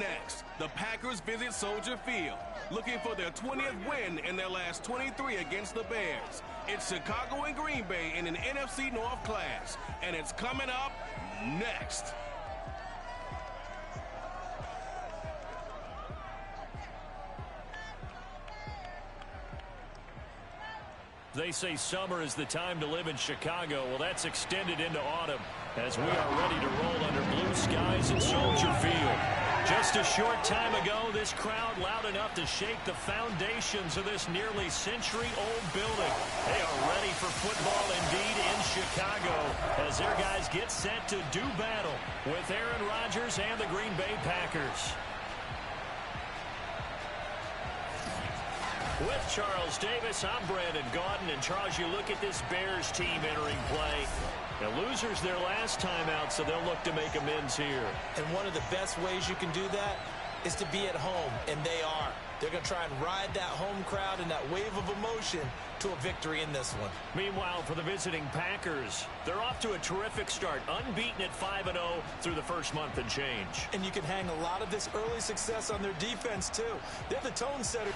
next, the Packers visit Soldier Field, looking for their 20th win in their last 23 against the Bears. It's Chicago and Green Bay in an NFC North clash, and it's coming up next. They say summer is the time to live in Chicago. Well, that's extended into autumn as we are ready to roll under blue skies at Soldier Field. Just a short time ago, this crowd loud enough to shake the foundations of this nearly century-old building. They are ready for football indeed in Chicago as their guys get set to do battle with Aaron Rodgers and the Green Bay Packers. With Charles Davis, I'm Brandon Gaudin. And Charles, you look at this Bears team entering play. The losers their last time out, so they'll look to make amends here. And one of the best ways you can do that is to be at home, and they are. They're going to try and ride that home crowd and that wave of emotion to a victory in this one. Meanwhile, for the visiting Packers, they're off to a terrific start, unbeaten at 5-0 through the first month and change. And you can hang a lot of this early success on their defense, too. They're the tone setter.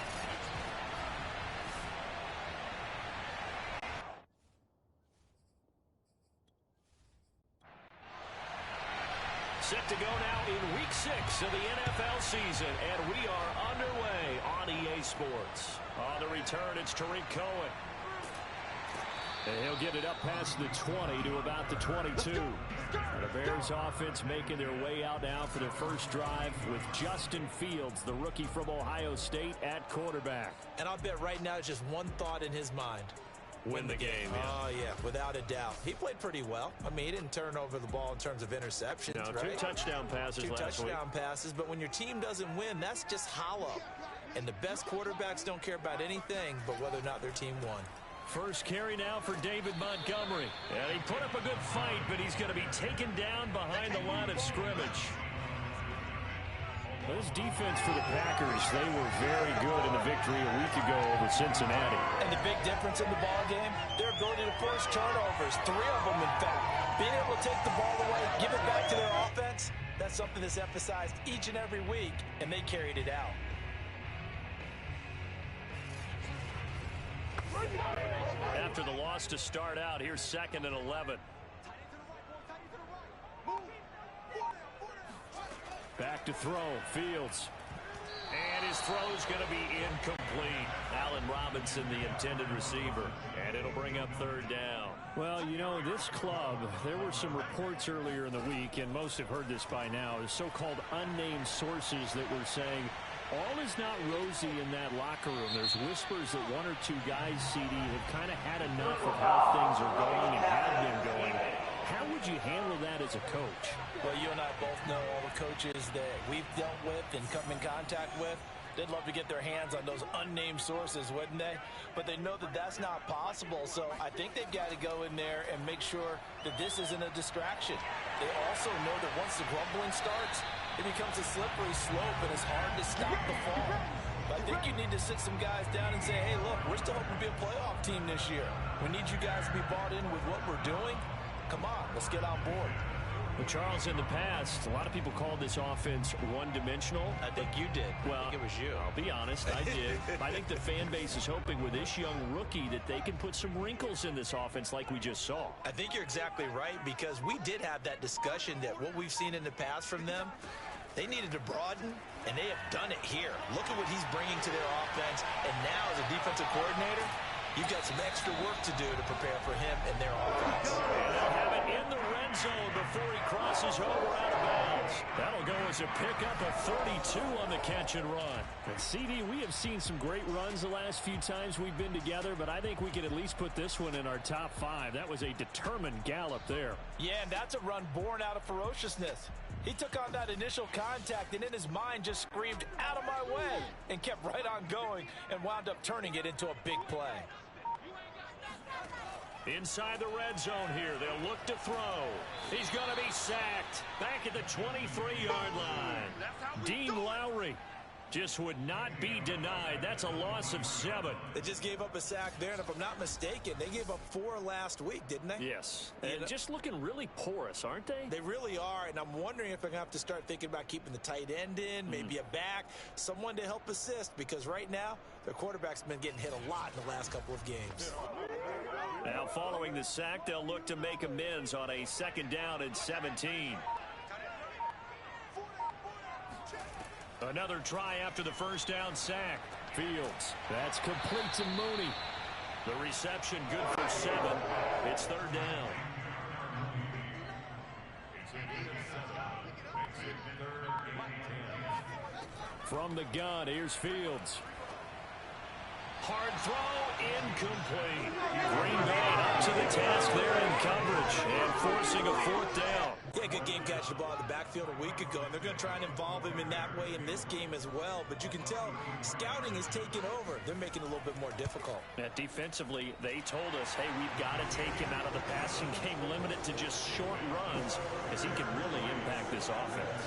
Set to go now in Week 6 of the NFL season, and we are underway on EA Sports. On the return, it's Tariq Cohen. And he'll get it up past the 20 to about the 22. The Bears offense making their way out now for their first drive with Justin Fields, the rookie from Ohio State, at quarterback. And I'll bet right now it's just one thought in his mind. Win the game. Yeah. Oh, yeah, without a doubt. He played pretty well. I mean, he didn't turn over the ball in terms of interceptions, no, right? 2 touchdown passes last week. 2 touchdown passes, but when your team doesn't win, that's just hollow. And the best quarterbacks don't care about anything but whether or not their team won. First carry now for David Montgomery. And he put up a good fight, but he's going to be taken down behind the line of scrimmage. Those defense for the Packers, they were very good in the victory a week ago over Cincinnati. And the big difference in the ball game, their ability to force turnovers, 3 of them in fact. Being able to take the ball away, give it back to their offense, that's something that's emphasized each and every week, and they carried it out. After the loss to start out, here's 2nd and 11. Back to throw, Fields. And his throw's going to be incomplete. Allen Robinson, the intended receiver. And it'll bring up 3rd down. Well, you know, this club, there were some reports earlier in the week, and most have heard this by now, is so-called unnamed sources that were saying all is not rosy in that locker room. There's whispers that 1 or 2 guys, CD, have kind of had enough of how things are going and have been going. How would you handle that as a coach? Well, you and I both know all the coaches that we've dealt with and come in contact with. They'd love to get their hands on those unnamed sources, wouldn't they? But they know that that's not possible, so I think they've got to go in there and make sure that this isn't a distraction. They also know that once the grumbling starts, it becomes a slippery slope, and it's hard to stop the fall. But I think you need to sit some guys down and say, hey, look, we're still hoping to be a playoff team this year. We need you guys to be bought in with what we're doing. Come on, let's get on board. Well, Charles, in the past, a lot of people called this offense one-dimensional. I think you did. Well, I think it was you. I'll be honest, I did. I think the fan base is hoping with this young rookie that they can put some wrinkles in this offense like we just saw. I think you're exactly right, because we did have that discussion that what we've seen in the past from them, they needed to broaden, and they have done it here. Look at what he's bringing to their offense, and now as a defensive coordinator, you've got some extra work to do to prepare for him and their offense. And they'll have it in the red zone before he crosses over out of bounds. That'll go as a pickup of 32 on the catch and run. And CD, we have seen some great runs the last few times we've been together, but I think we can at least put this one in our top 5. That was a determined gallop there. Yeah, and that's a run born out of ferociousness. He took on that initial contact and in his mind just screamed, out of my way, and kept right on going and wound up turning it into a big play. Inside the red zone here, they'll look to throw. He's going to be sacked back at the 23-yard line. Dean Lowry just would not be denied. That's a loss of 7. They just gave up a sack there, and if I'm not mistaken, they gave up 4 last week, didn't they? Yes, and just looking really porous, aren't they? They really are, and I'm wondering if I'm going to have to start thinking about keeping the tight end in, maybe a back, someone to help assist, because right now, their quarterback's been getting hit a lot in the last couple of games. Now, following the sack, they'll look to make amends on a 2nd down and 17. Another try after the 1st down sack. Fields. That's complete to Mooney. The reception good for 7. It's 3rd down. From the gun, here's Fields. Hard throw, incomplete. Green Bay up to the task there in coverage and forcing a 4th down. Yeah, good game catching the ball in the backfield a week ago, and they're going to try and involve him in that way in this game as well. But you can tell scouting is taking over. They're making it a little bit more difficult. Defensively, they told us, hey, we've got to take him out of the passing game, limit it to just short runs, because he can really impact this offense.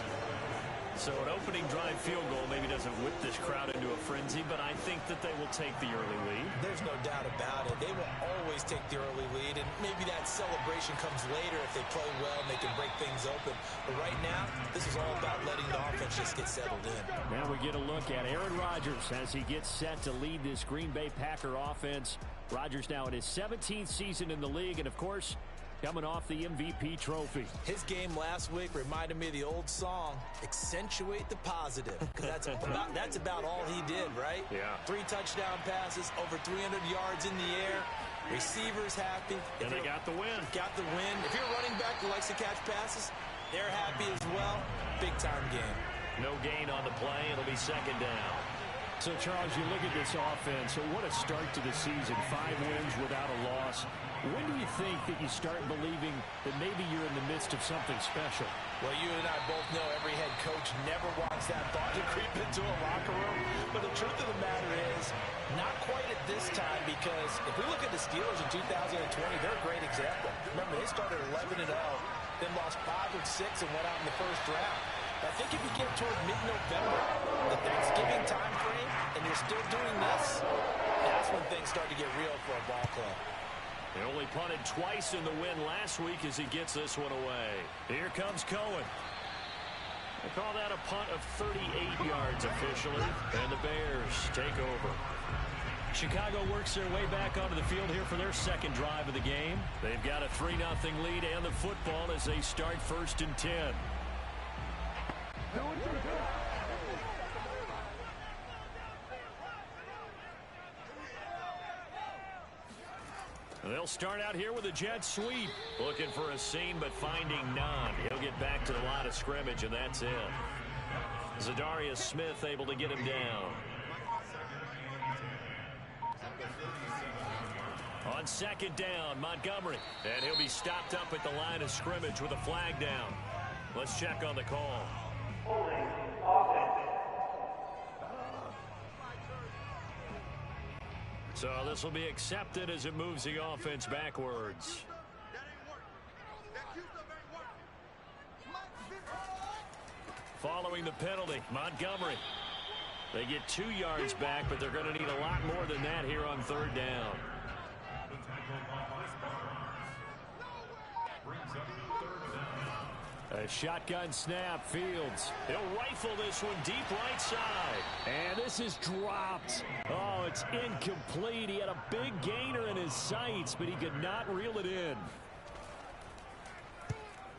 So an opening drive field goal maybe doesn't whip this crowd into a frenzy, but I think that they will take the early lead. There's no doubt about it. They will always take the early lead, and maybe that celebration comes later if they play well and they can break things open. But right now, this is all about letting the offense just get settled in. Now we get a look at Aaron Rodgers as he gets set to lead this Green Bay Packer offense. Rodgers now in his 17th season in the league, and of course, coming off the MVP trophy. His game last week reminded me of the old song, Accentuate the Positive. Because that's about all he did, right? Yeah. 3 touchdown passes, over 300 yards in the air. Receivers happy. And they got the win. Got the win. If you're a running back who likes to catch passes, they're happy as well. Big-time game. No gain on the play. It'll be 2nd down. So, Charles, you look at this offense, so what a start to the season. 5 wins without a loss. When do you think that you start believing that maybe you're in the midst of something special? Well, you and I both know every head coach never wants that thought to creep into a locker room. But the truth of the matter is, not quite at this time, because if we look at the Steelers in 2020, they're a great example. Remember, they started 11-0, then lost 5 of 6 and went out in the 1st round. I think if you get toward mid-November, the Thanksgiving time frame, and you're still doing this, that's when things start to get real for a ball club. They only punted twice in the win last week as he gets this one away. Here comes Cohen. They call that a punt of 38 yards officially, and the Bears take over. Chicago works their way back onto the field here for their 2nd drive of the game. They've got a 3-0 lead and the football as they start 1st and 10. They'll start out here with a jet sweep. Looking for a seam, but finding none. He'll get back to the line of scrimmage, and that's it. Zadarius Smith able to get him down. On 2nd down, Montgomery. And he'll be stopped up at the line of scrimmage with a flag down. Let's check on the call. So this will be accepted as it moves the offense backwards. Following the penalty, Montgomery. They get 2 yards back, but they're going to need a lot more than that here on 3rd down. A shotgun snap, Fields. He'll rifle this one deep right side. And this is dropped. Oh, it's incomplete. He had a big gainer in his sights, but he could not reel it in.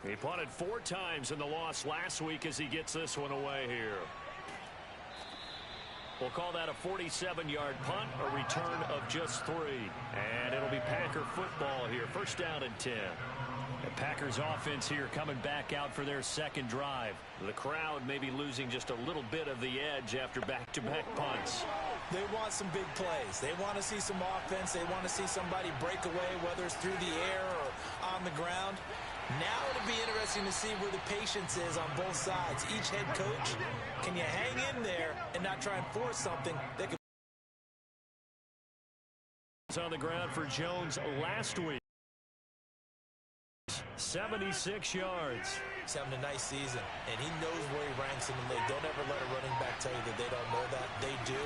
He punted 4 times in the loss last week as he gets this one away here. We'll call that a 47-yard punt, a return of just 3. And it'll be Packer football here. 1st down and 10. The Packers offense here coming back out for their 2nd drive. The crowd may be losing just a little bit of the edge after back-to-back punts. They want some big plays. They want to see some offense. They want to see somebody break away, whether it's through the air or on the ground. Now it'll be interesting to see where the patience is on both sides. Each head coach, can you hang in there and not try and force something that could... On the ground for Jones last week. 76 yards. He's having a nice season, and he knows where he ranks in the league. Don't ever let a running back tell you that they don't know that. They do.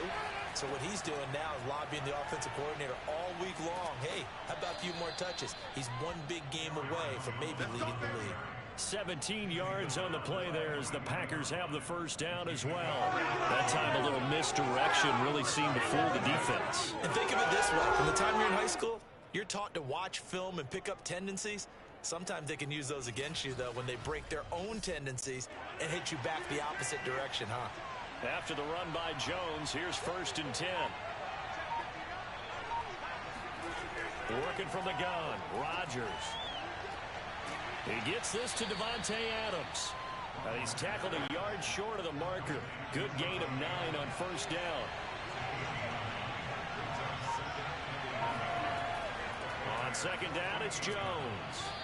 So what he's doing now is lobbying the offensive coordinator all week long. Hey, how about a few more touches? He's one big game away from maybe leading the league. 17 yards on the play there as the Packers have the first down as well. That time a little misdirection really seemed to fool the defense. And think of it this way. From the time you're in high school, you're taught to watch film and pick up tendencies. Sometimes they can use those against you, though, when they break their own tendencies and hit you back the opposite direction, huh? After the run by Jones, here's 1st and 10. Working from the gun, Rodgers. He gets this to Davante Adams. He's tackled a yard short of the marker. Good gain of 9 on 1st down. On 2nd down, it's Jones.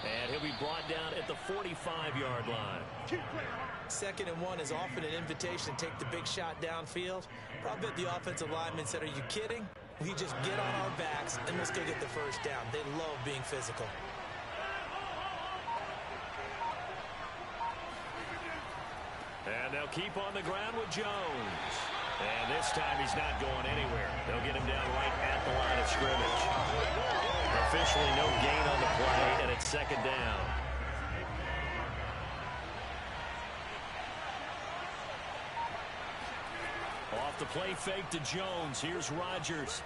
And he'll be brought down at the 45-yard line. 2nd and 1 is often an invitation to take the big shot downfield. But I bet the offensive lineman said, are you kidding? We just get on our backs and let's go get the 1st down. They love being physical. And they'll keep on the ground with Jones. And this time he's not going anywhere. They'll get him down right at the line of scrimmage. Officially no gain on the play, and it's 2nd down. Off the play fake to Jones. Here's Rodgers.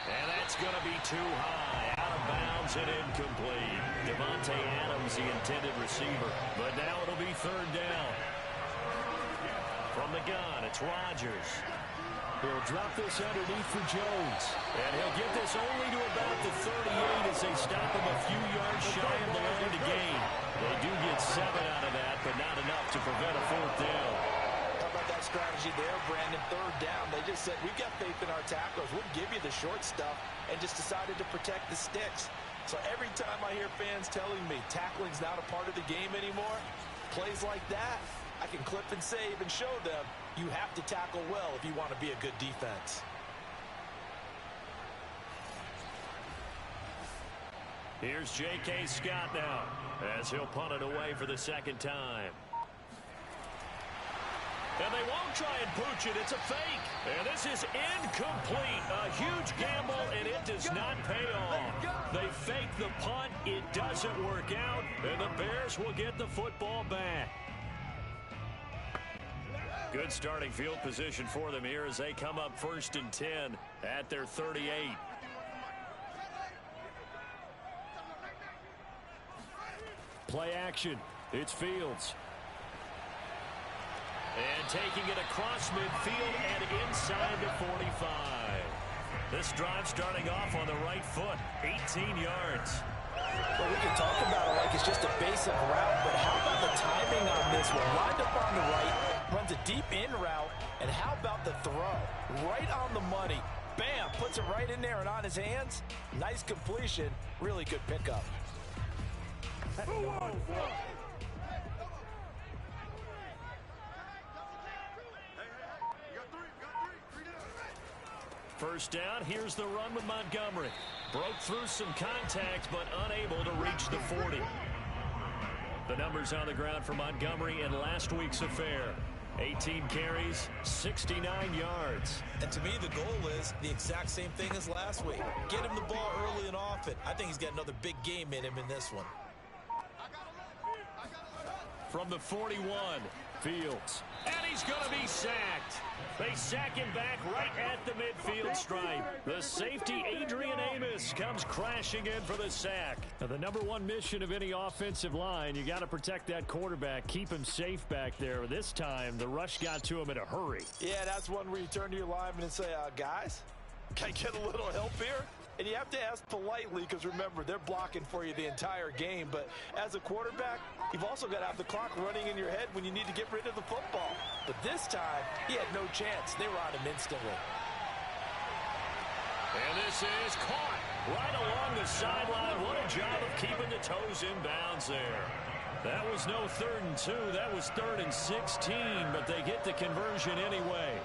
And that's going to be too high. Out of bounds and incomplete. Davante Adams, the intended receiver. But now it'll be 3rd down. From the gun, it's Rodgers. He'll drop this underneath for Jones. And he'll get this only to about the 38 as they stop him a few yards shy of the line to gain. They do get 7 out of that, but not enough to prevent a 4th down. How about that strategy there, Brandon? 3rd down. They just said, we've got faith in our tacklers. We'll give you the short stuff, and just decided to protect the sticks. So every time I hear fans telling me tackling's not a part of the game anymore, plays like that, I can clip and save and show them you have to tackle well if you want to be a good defense. Here's J.K. Scott now as he'll punt it away for the 2nd time. And they won't try and pooch it. It's a fake. And this is incomplete. A huge gamble, and it does not pay off. They fake the punt. It doesn't work out, and the Bears will get the football back. Good starting field position for them here as they come up 1st and 10 at their 38. Play action. It's Fields. And taking it across midfield and inside the 45. This drive starting off on the right foot. 18 yards. Well, we can talk about it like it's just a basic route, but how about the timing on this one? Lined up on the right, runs a deep in route, and how about the throw? Right on the money. Bam! Puts it right in there and on his hands. Nice completion. Really good pickup. First down, here's the run with Montgomery. Broke through some contact, but unable to reach the 40. The numbers on the ground for Montgomery in last week's affair. 18 carries, 69 yards. And to me, the goal is the exact same thing as last week. Get him the ball early and often. I think he's got another big game in him in this one. From the 41, Fields. And he's going to be sacked. They sack him back right at the midfield stripe. The safety, Adrian Amos, comes crashing in for the sack. Now, the #1 mission of any offensive line, you got to protect that quarterback, keep him safe back there. This time, the rush got to him in a hurry. Yeah, that's one where you turn to your lineman and say, guys, can I get a little help here? And you have to ask politely because, remember, they're blocking for you the entire game. But as a quarterback, you've also got to have the clock running in your head when you need to get rid of the football. But this time, he had no chance. They were on him instantly. And this is caught right along the sideline. What a job of keeping the toes in bounds there. That was no 3rd and 2. That was 3rd and 16, but they get the conversion anyway.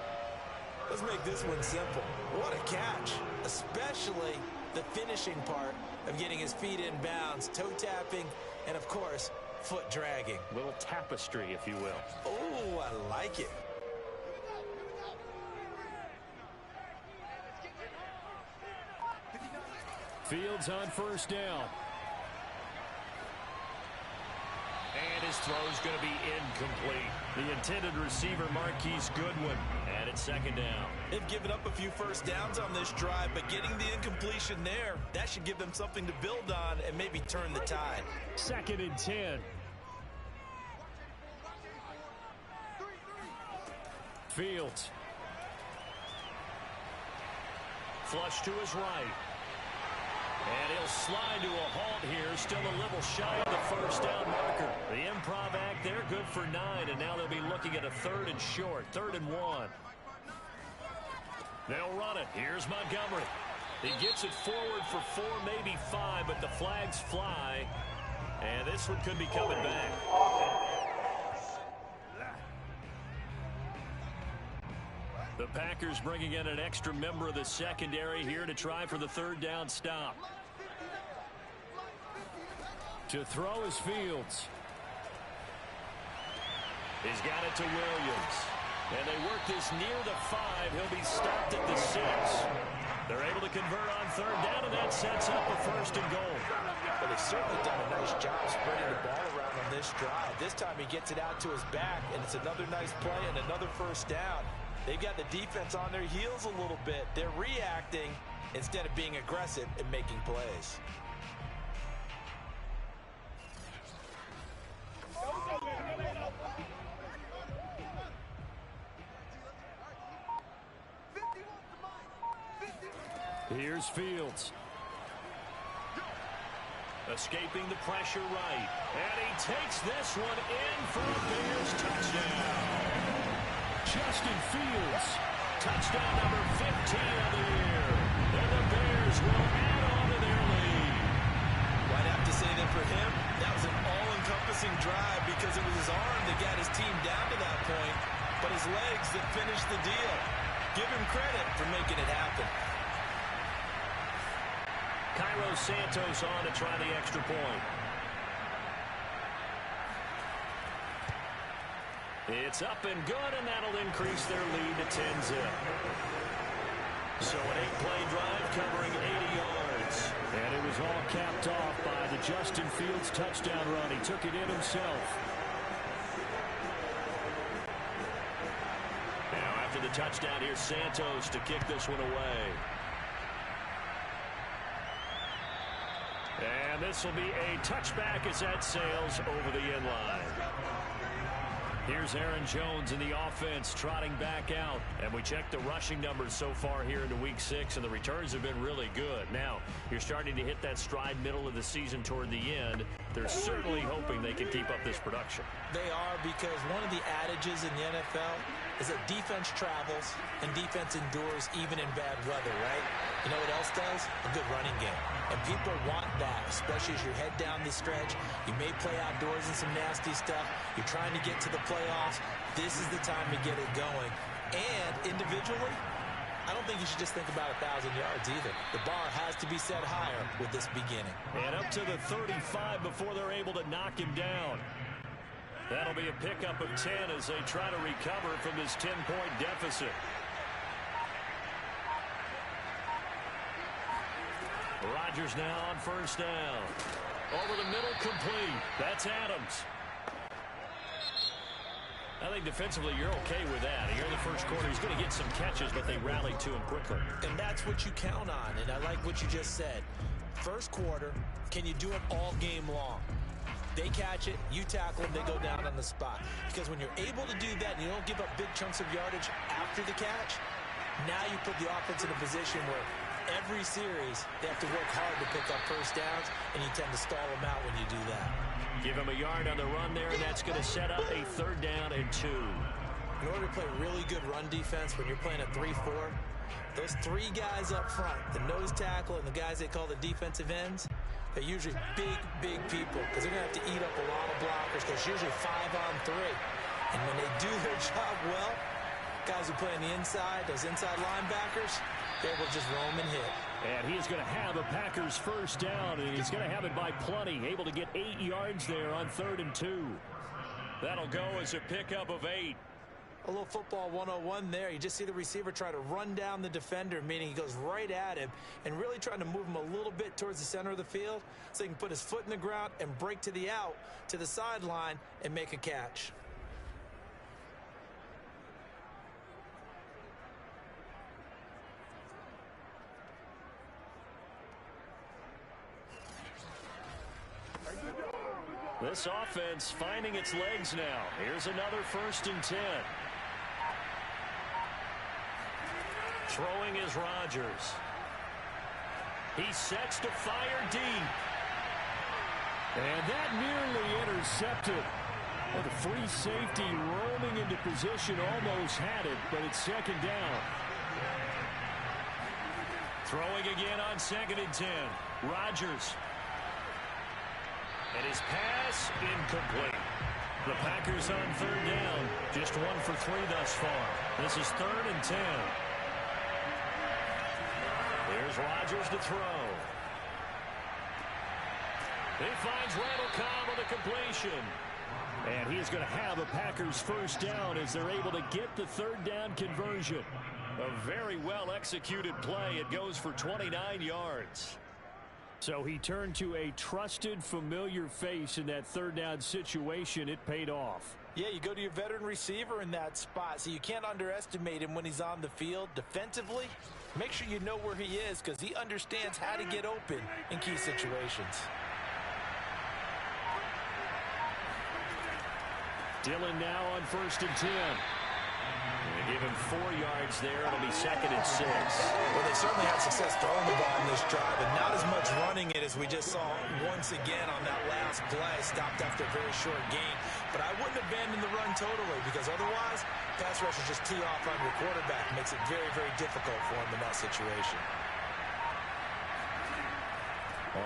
Let's make this one simple. What a catch, especially the finishing part of getting his feet in bounds, toe tapping, and of course, foot dragging. Little tapestry, if you will. Oh, I like it. Fields on first down. And his throw is going to be incomplete. The intended receiver, Marquise Goodwin. And it's second down. They've given up a few first downs on this drive, but getting the incompletion there, that should give them something to build on and maybe turn the tide. 2nd and 10. Fields. Flush to his right. And he'll slide to a halt here. Still a little shy of the first down marker. The improv act there, good for 9. And now they'll be looking at a 3rd and short. 3rd and 1. They'll run it. Here's Montgomery. He gets it forward for 4, maybe 5, but the flags fly. And this one could be coming back. The Packers bringing in an extra member of the secondary here to try for the 3rd down stop. To throw is Fields. He's got it to Williams. And they work this near the 5. He'll be stopped at the 6. They're able to convert on 3rd down, and that sets up a 1st and goal. Well, they've certainly done a nice job spreading the ball around on this drive. This time he gets it out to his back, and it's another nice play and another 1st down. They've got the defense on their heels a little bit. They're reacting instead of being aggressive and making plays. Here's Fields. Escaping the pressure right. And he takes this one in for a Bears touchdown. Justin Fields, touchdown number 15 of the year. And the Bears will add on to their lead. Well, I'd have to say that for him, that was an all-encompassing drive because it was his arm that got his team down to that point, but his legs that finished the deal. Give him credit for making it happen. Cairo Santos on to try the extra point. It's up and good, and that'll increase their lead to 10-zip. So an 8-play drive covering 80 yards. And it was all capped off by the Justin Fields touchdown run. He took it in himself. Now after the touchdown, here's Santos to kick this one away. And this will be a touchback as that sails over the end line. Here's Aaron Jones in the offense trotting back out. And we checked the rushing numbers so far here into Week 6, and the returns have been really good. Now, you're starting to hit that stride middle of the season toward the end. They're certainly hoping they can keep up this production. They are, because one of the adages in the NFL is that defense travels and defense endures even in bad weather, right? You know what else does? A good running game. And people want that, especially as you head down the stretch. You may play outdoors in some nasty stuff. You're trying to get to the playoffs. This is the time to get it going. And individually, I don't think you should just think about 1,000 yards either. The bar has to be set higher with this beginning. And up to the 35 before they're able to knock him down. That'll be a pickup of 10 as they try to recover from this 10-point deficit. Rodgers now on first down. Over the middle, complete. That's Adams. I think defensively you're okay with that. Here in the first quarter, he's going to get some catches, but they rallied to him quickly. And that's what you count on, and I like what you just said. First quarter, can you do it all game long? They catch it, you tackle them, they go down on the spot. Because when you're able to do that and you don't give up big chunks of yardage after the catch, now you put the offense in a position where every series they have to work hard to pick up first downs, and you tend to stall them out when you do that. Give him a yard on the run there, and that's going to set up a 3rd down and 2. In order to play really good run defense when you're playing a 3-4, those 3 guys up front, the nose tackle and the guys they call the defensive ends, they're usually big people because they're going to have to eat up a lot of blockers because it's usually 5-on-3. And when they do their job well, Guys who play on the inside, those inside linebackers, they're able to just roam and hit. And he's going to have a Packers first down, and he's going to have it by plenty. Able to get 8 yards there on 3rd and 2. That'll go as a pickup of 8. A little football 101 there. You just see the receiver try to run down the defender, meaning he goes right at him and really trying to move him a little bit towards the center of the field so he can put his foot in the ground and break to the out, to the sideline, and make a catch. This offense finding its legs now. Here's another 1st and 10. Throwing is Rodgers. He sets to fire deep. And that nearly intercepted. Well, the free safety roaming into position almost had it, but it's 2nd down. Throwing again on 2nd and 10. Rodgers. And his pass incomplete. The Packers on 3rd down. Just 1 for 3 thus far. This is 3rd and 10. Here's Rodgers to throw. He finds Randall Cobb on the completion. And he's going to have a Packers first down as they're able to get the 3rd down conversion. A very well-executed play. It goes for 29 yards. So he turned to a trusted, familiar face in that 3rd down situation. It paid off. Yeah, you go to your veteran receiver in that spot, so you can't underestimate him when he's on the field. Defensively, make sure you know where he is because he understands how to get open in key situations. Dillon now on 1st and 10. They give him 4 yards there. It'll be 2nd and 6. Well, they certainly had success throwing the ball in this drive, and not as much running it as we just saw once again on that last play. Stopped after a very short gain. But I wouldn't abandon the run totally because otherwise, pass rushers just tee off on your quarterback. Makes it very, very difficult for him in that situation.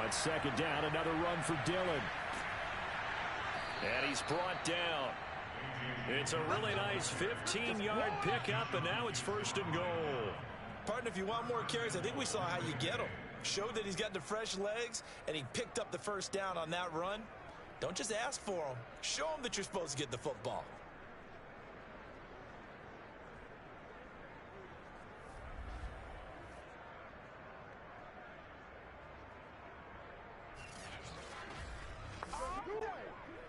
On 2nd down, another run for Dillon. And he's brought down. It's a really nice 15-yard pickup, and now it's 1st and goal. Partner, if you want more carries, I think we saw how you get them. Showed that he's got the fresh legs, and he picked up the first down on that run. Don't just ask for them. Show them that you're supposed to get the football.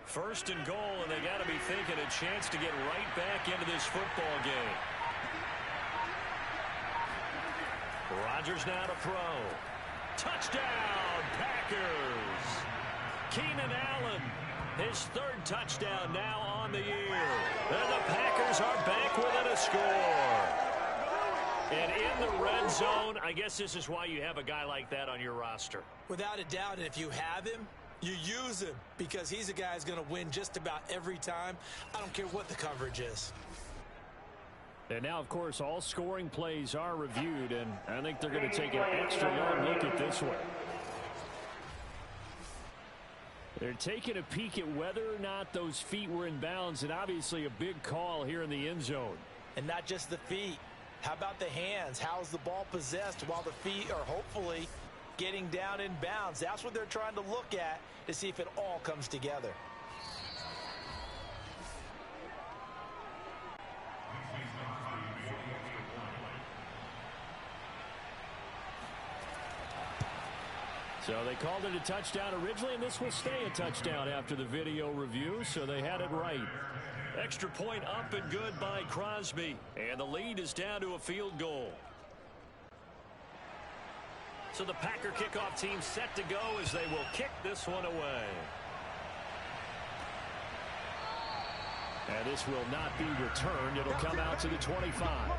First and goal, and they got to be thinking a chance to get right back into this football game. Rodgers now to throw. Touchdown, Packers! Keenan Allen, his 3rd touchdown now on the year. And the Packers are back within a score. And in the red zone, I guess this is why you have a guy like that on your roster. Without a doubt, and if you have him, you use him because he's a guy who's going to win just about every time. I don't care what the coverage is. And now, of course, all scoring plays are reviewed, and I think they're going to take an extra long look at this one. They're taking a peek at whether or not those feet were in bounds, and obviously a big call here in the end zone. And not just the feet. How about the hands? How's the ball possessed while the feet are hopefully getting down in bounds? That's what they're trying to look at to see if it all comes together. So they called it a touchdown originally, and this will stay a touchdown after the video review, so they had it right. Extra point up and good by Crosby, and the lead is down to a field goal. So the Packer kickoff team set to go as they will kick this one away. And this will not be returned. It'll come out to the 25.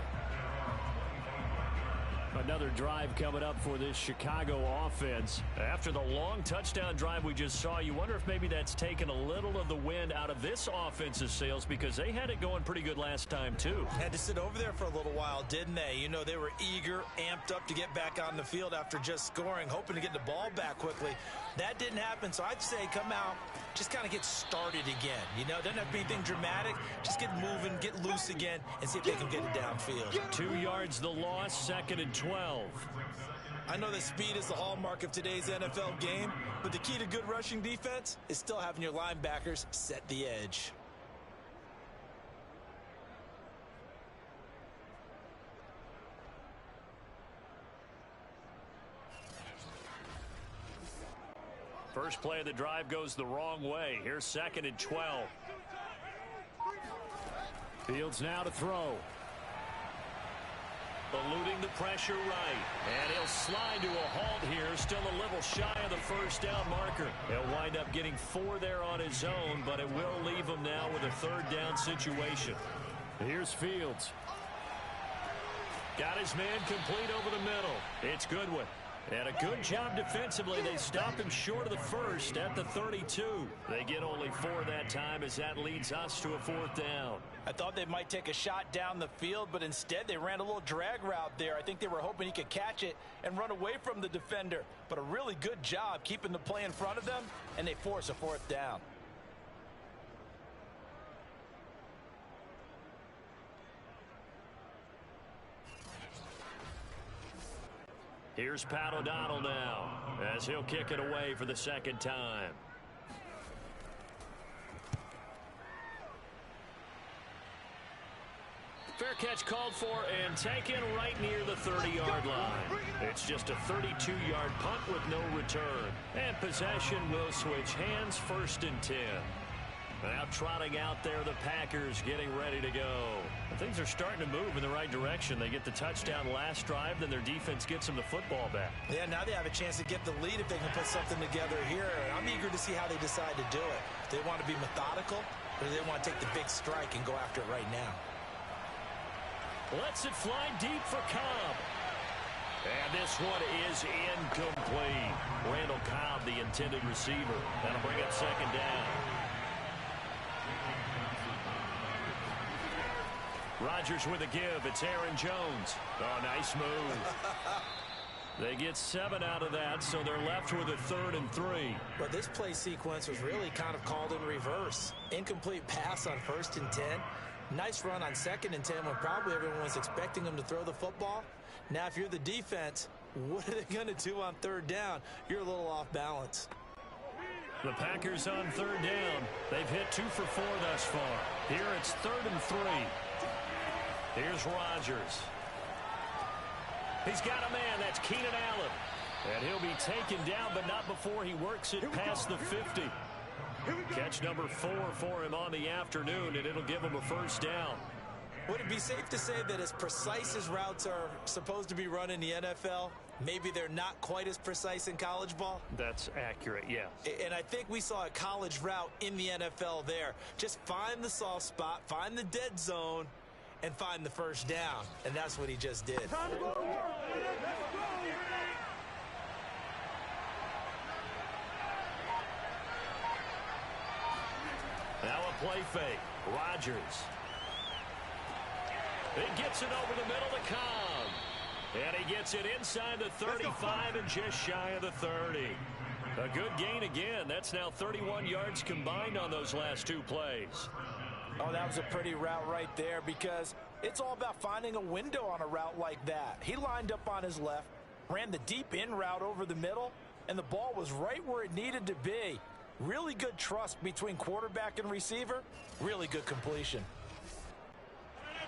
Another drive coming up for this Chicago offense. After the long touchdown drive we just saw, you wonder if maybe that's taken a little of the wind out of this offense's sails, because they had it going pretty good last time too. Had to sit over there for a little while, didn't they? You know, they were eager, amped up to get back on the field after just scoring, hoping to get the ball back quickly. That didn't happen, so I'd say come out, just kind of get started again. You know, doesn't have to be anything dramatic. Just get moving, get loose again, and see if they can get it downfield. 2 yards the loss, 2nd and 12. I know that speed is the hallmark of today's NFL game, but the key to good rushing defense is still having your linebackers set the edge. First play of the drive goes the wrong way. Here's 2nd and 12. Fields now to throw. Eluding the pressure right. And he'll slide to a halt here. Still a little shy of the first down marker. He'll wind up getting 4 there on his own, but it will leave him now with a 3rd down situation. Here's Fields. Got his man complete over the middle. It's Goodwin. And a good job defensively. They stop him short of the first at the 32. They get only 4 that time as that leads us to a 4th down. I thought they might take a shot down the field, but instead they ran a little drag route there. I think they were hoping he could catch it and run away from the defender. But a really good job keeping the play in front of them, and they force a 4th down. Here's Pat O'Donnell now as he'll kick it away for the 2nd time. Fair catch called for and taken right near the 30-yard line. It's just a 32-yard punt with no return. And possession will switch hands, 1st and 10. Now trotting out there, the Packers getting ready to go. Things are starting to move in the right direction. They get the touchdown last drive, then their defense gets them the football back. Yeah, now they have a chance to get the lead if they can put something together here. I'm eager to see how they decide to do it. Do they want to be methodical, or do they want to take the big strike and go after it right now? Lets it fly deep for Cobb. And this one is incomplete. Randall Cobb, the intended receiver. That'll bring up 2nd down. Rodgers with a give. It's Aaron Jones. Oh, nice move. They get 7 out of that, so they're left with a 3rd and 3. But this play sequence was really kind of called in reverse. Incomplete pass on 1st and 10. Nice run on 2nd and 10 when probably everyone was expecting them to throw the football. Now, if you're the defense, what are they going to do on 3rd down? You're a little off balance. The Packers on 3rd down. They've hit 2 for 4 thus far. Here it's 3rd and 3. Here's Rodgers. He's got a man. That's Keenan Allen. And he'll be taken down, but not before he works it past the 50. Catch number 4 for him on the afternoon, and it'll give him a 1st down. Would it be safe to say that as precise as routes are supposed to be run in the NFL, maybe they're not quite as precise in college ball? That's accurate, yes. And I think we saw a college route in the NFL there. Just find the soft spot, find the dead zone, and find the 1st down. And that's what he just did. Now a play fake. Rodgers. He gets it over the middle to Cobb. And he gets it inside the 35 and just shy of the 30. A good gain again. That's now 31 yards combined on those last 2 plays. Oh, that was a pretty route right there, because it's all about finding a window on a route like that. He lined up on his left, ran the deep in route over the middle, and the ball was right where it needed to be. Really good trust between quarterback and receiver. Really good completion.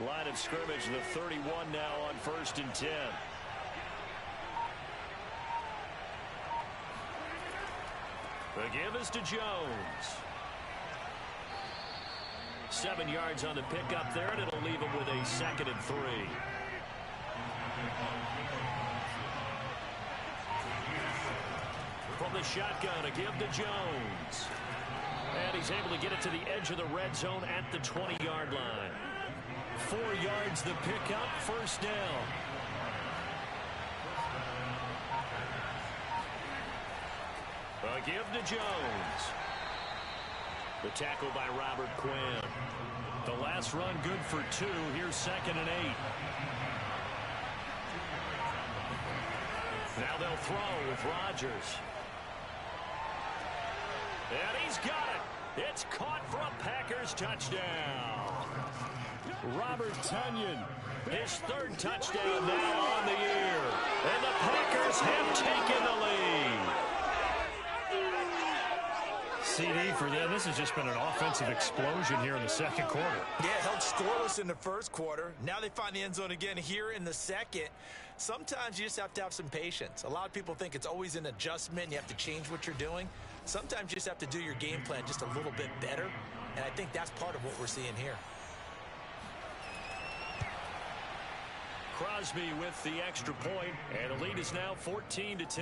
Line of scrimmage, the 31 now on 1st and 10. The give is to Jones. 7 yards on the pickup there, and it'll leave him with a 2nd and 3. From the shotgun, a give to Jones. And he's able to get it to the edge of the red zone at the 20-yard line. 4 yards the pickup, 1st down. A give to Jones. The tackle by Robert Quinn. The last run good for 2. Here's 2nd and 8. Now they'll throw with Rodgers. And he's got it. It's caught for a Packers touchdown. Robert Tonyan, his 3rd touchdown now on the year. And the Packers have taken the lead. CD for them. This has just been an offensive explosion here in the 2nd quarter. Yeah, held scoreless in the 1st quarter. Now they find the end zone again here in the 2nd. Sometimes you just have to have some patience. A lot of people think it's always an adjustment. You have to change what you're doing. Sometimes you just have to do your game plan just a little bit better. And I think that's part of what we're seeing here. Crosby with the extra point, and the lead is now 14-10.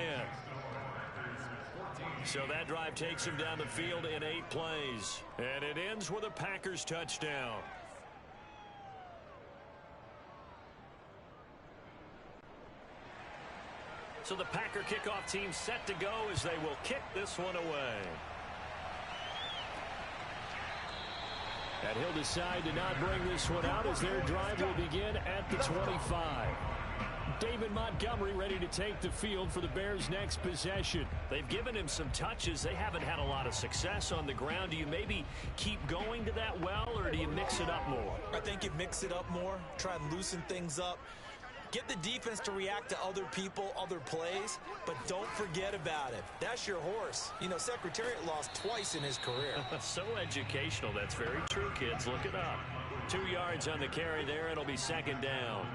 So that drive takes him down the field in 8 plays. And it ends with a Packers touchdown. So the Packer kickoff team set to go as they will kick this one away. And he'll decide to not bring this one out as their drive will begin at the 25. David Montgomery ready to take the field for the Bears' next possession. They've given him some touches. They haven't had a lot of success on the ground. Do you maybe keep going to that well, or do you mix it up more? I think you mix it up more, try and loosen things up. Get the defense to react to other people, other plays, but don't forget about it. That's your horse. You know, Secretariat lost twice in his career. So educational. That's very true, kids. Look it up. 2 yards on the carry there. It'll be 2nd down.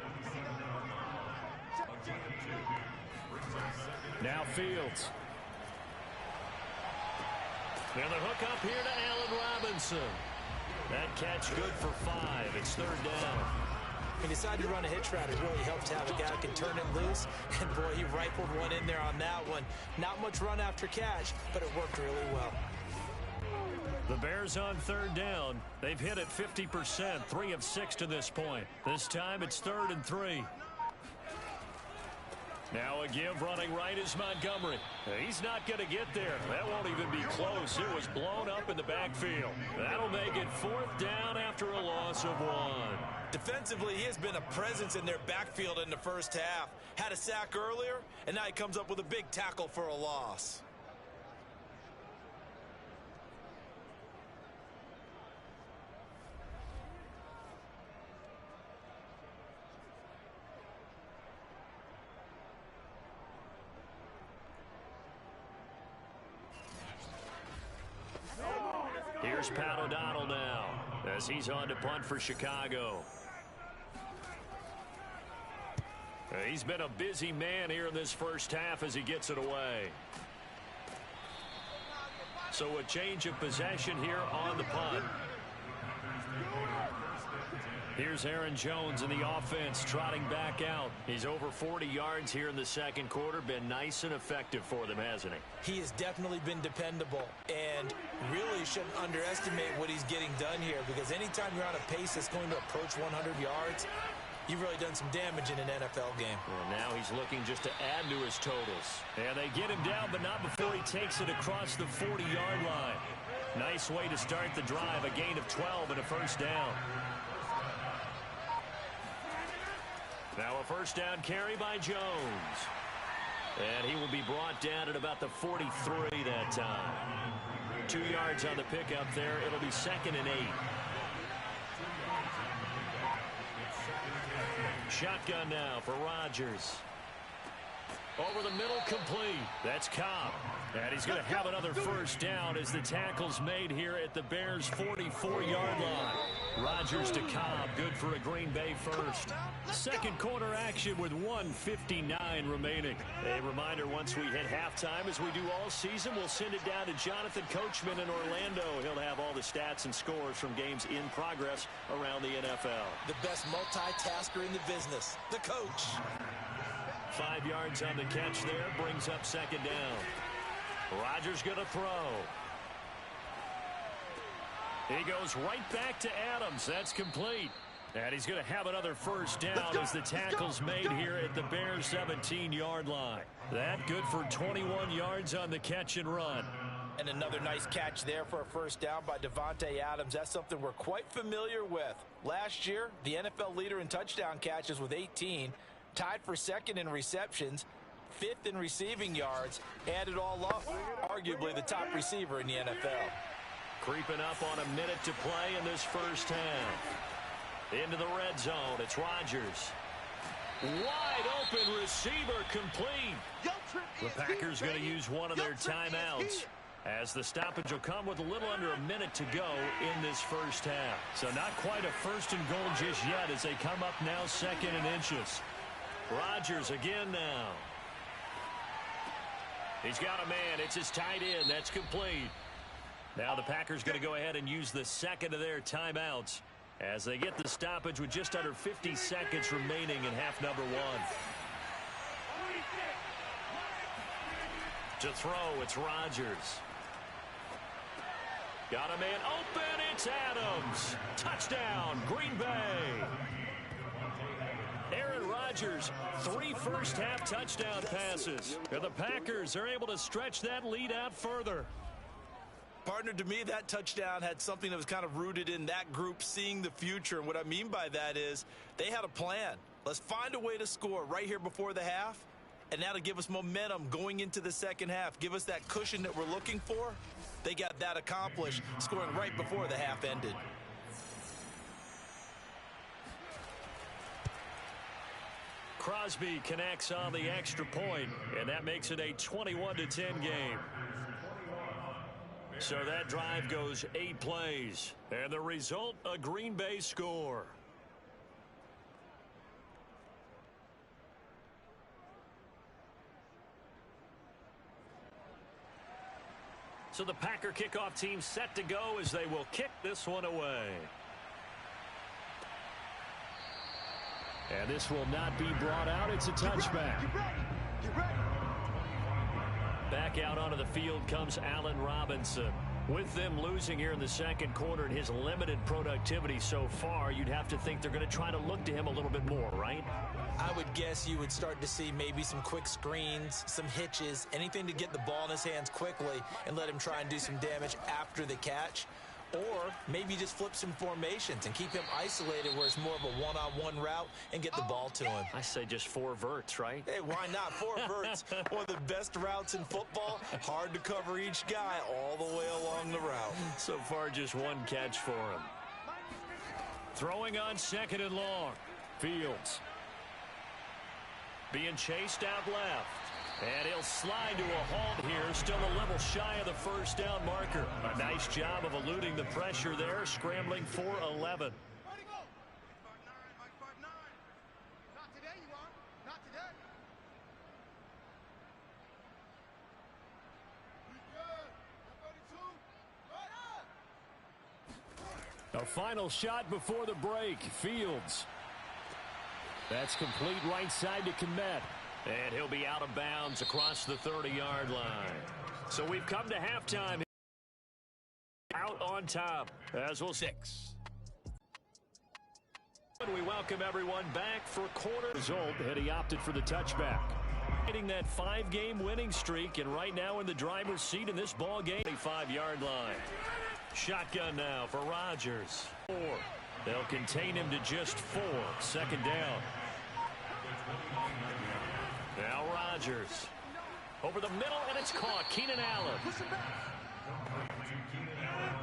Now Fields. Now the hook up here to Allen Robinson. That catch good for 5. It's 3rd down. He decided to run a hitch route. It really helps to have a guy who can turn it loose. And, boy, he rifled one in there on that one. Not much run after catch, but it worked really well. The Bears on 3rd down. They've hit it 50%, 3 of 6 to this point. This time it's 3rd and 3. Now a give running right is Montgomery. He's not going to get there. That won't even be close. It was blown up in the backfield. That'll make it 4th down after a loss of 1. Defensively, he has been a presence in their backfield in the 1st half. Had a sack earlier, and now he comes up with a big tackle for a loss. Here's Pat O'Donnell now as he's on to punt for Chicago. He's been a busy man here in this 1st half as he gets it away. So a change of possession here on the punt. Here's Aaron Jones in the offense trotting back out. He's over 40 yards here in the 2nd quarter. Been nice and effective for them, hasn't he? He has definitely been dependable, and really shouldn't underestimate what he's getting done here, because anytime you're on a pace that's going to approach 100 yards, you've really done some damage in an NFL game. Well, now he's looking just to add to his totals. And they get him down, but not before he takes it across the 40-yard line. Nice way to start the drive, a gain of 12 and a 1st down. Now a 1st down carry by Jones. And he will be brought down at about the 43 that time. 2 yards on the pickup there. It'll be 2nd and 8. Shotgun now for Rodgers. Over the middle, complete. That's Cobb. And he's going to have another 1st down as the tackle's made here at the Bears' 44-yard line. Rodgers to Cobb, good for a Green Bay 1st. 2nd quarter action with 1:59 remaining. A reminder, once we hit halftime, as we do all season, we'll send it down to Jonathan Coachman in Orlando. He'll have all the stats and scores from games in progress around the NFL. The best multitasker in the business, the coach. 5 yards on the catch there, brings up 2nd down. Rodgers going to throw. He goes right back to Adams. That's complete. And he's going to have another first down as the tackle's made here at the Bears' 17-yard line. That good for 21 yards on the catch and run. And another nice catch there for a first down by Davante Adams. That's something we're quite familiar with. Last year, the NFL leader in touchdown catches with 18, tied for second in receptions, fifth in receiving yards, add it all up, arguably the top receiver in the NFL. Creeping up on a minute to play in this first half. Into the red zone, it's Rodgers. Wide open receiver complete. The Packers going to use one of their timeouts, as the stoppage will come with a little under a minute to go in this first half. So not quite a first and goal just yet as they come up now second and inches. Rodgers again now. He's got a man. It's his tight end. That's complete. Now the Packers going to go ahead and use the second of their timeouts as they get the stoppage with just under 50 seconds remaining in half number one. To throw, it's Rodgers. Got a man open, it's Adams. Touchdown, Green Bay. Aaron Rodgers, 3 first-half touchdown passes. And the Packers are able to stretch that lead out further. Partner, to me, that touchdown had something that was kind of rooted in that group seeing the future. And what I mean by that is they had a plan. Let's find a way to score right here before the half, and that'll give us momentum going into the second half. Give us that cushion that we're looking for. They got that accomplished, scoring right before the half ended. Crosby connects on the extra point, and that makes it a 21-10 game. So that drive goes 8 plays, and the result, a Green Bay score. So the Packer kickoff team set to go as they will kick this one away. And this will not be brought out. It's a touchback. Get ready. Back out onto the field comes Allen Robinson. With them losing here in the second quarter and his limited productivity so far, you'd have to think they're going to try to look to him a little bit more, right? I would guess you would start to see maybe some quick screens, some hitches, anything to get the ball in his hands quickly and let him try and do some damage after the catch. Or maybe just flip some formations and keep him isolated where it's more of a one-on-one route and get the ball to him. I say just 4 verts, right? Hey, why not? 4 verts, one of the best routes in football. Hard to cover each guy all the way along the route. So far, just 1 catch for him. Throwing on second and long. Fields. Being chased out left. And he'll slide to a halt here, still a level shy of the first down marker. A nice job of eluding the pressure there, scrambling for 11. A final shot before the break. Fields. That's complete right side to Kmet. And he'll be out of bounds across the 30-yard line. So we've come to halftime. Out on top as we'll 6. We welcome everyone back for quarter result, and he opted for the touchback. Hitting that 5-game winning streak, and right now in the driver's seat in this ball game, 25-yard line. Shotgun now for Rodgers. 4. They'll contain him to just 4. Second down. Now Rodgers. Over the middle, and it's caught. Keenan Allen.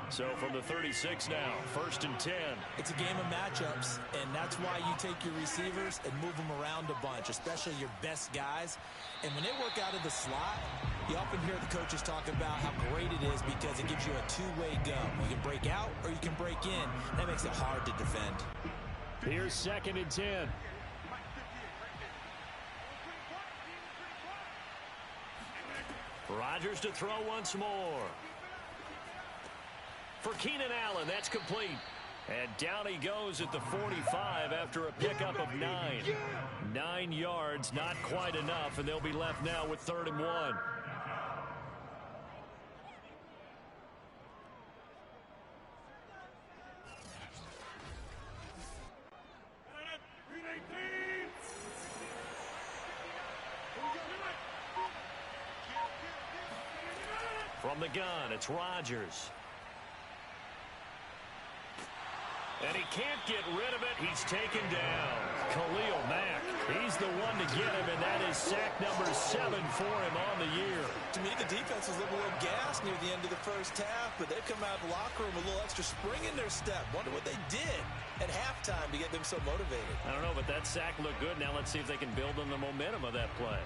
So from the 36 now, 1st and 10. It's a game of matchups, and that's why you take your receivers and move them around a bunch, especially your best guys. And when they work out of the slot, you often hear the coaches talk about how great it is because it gives you a two-way go. You can break out or you can break in. That makes it hard to defend. Here's 2nd and 10. Rodgers to throw once more. For Keenan Allen, that's complete. And down he goes at the 45 after a pickup of 9. 9 yards, not quite enough, and they'll be left now with 3rd and 1. From the gun, it's Rodgers. And he can't get rid of it. He's taken down. Khalil Mack, he's the one to get him, and that is sack number 7 for him on the year. To me, the defense was looking a little gassed near the end of the first half, but they've come out of the locker room with a little extra spring in their step. Wonder what they did at halftime to get them so motivated. I don't know, but that sack looked good. Now let's see if they can build on the momentum of that play.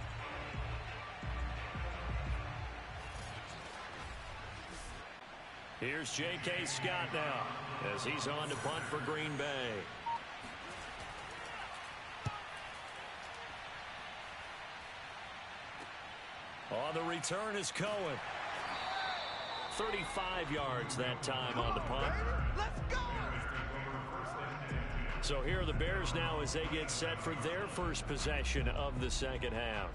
Here's J.K. Scott now as he's on to punt for Green Bay. On the return is Cohen. 35 yards that time on the punt. Let's go! So here are the Bears now as they get set for their first possession of the second half.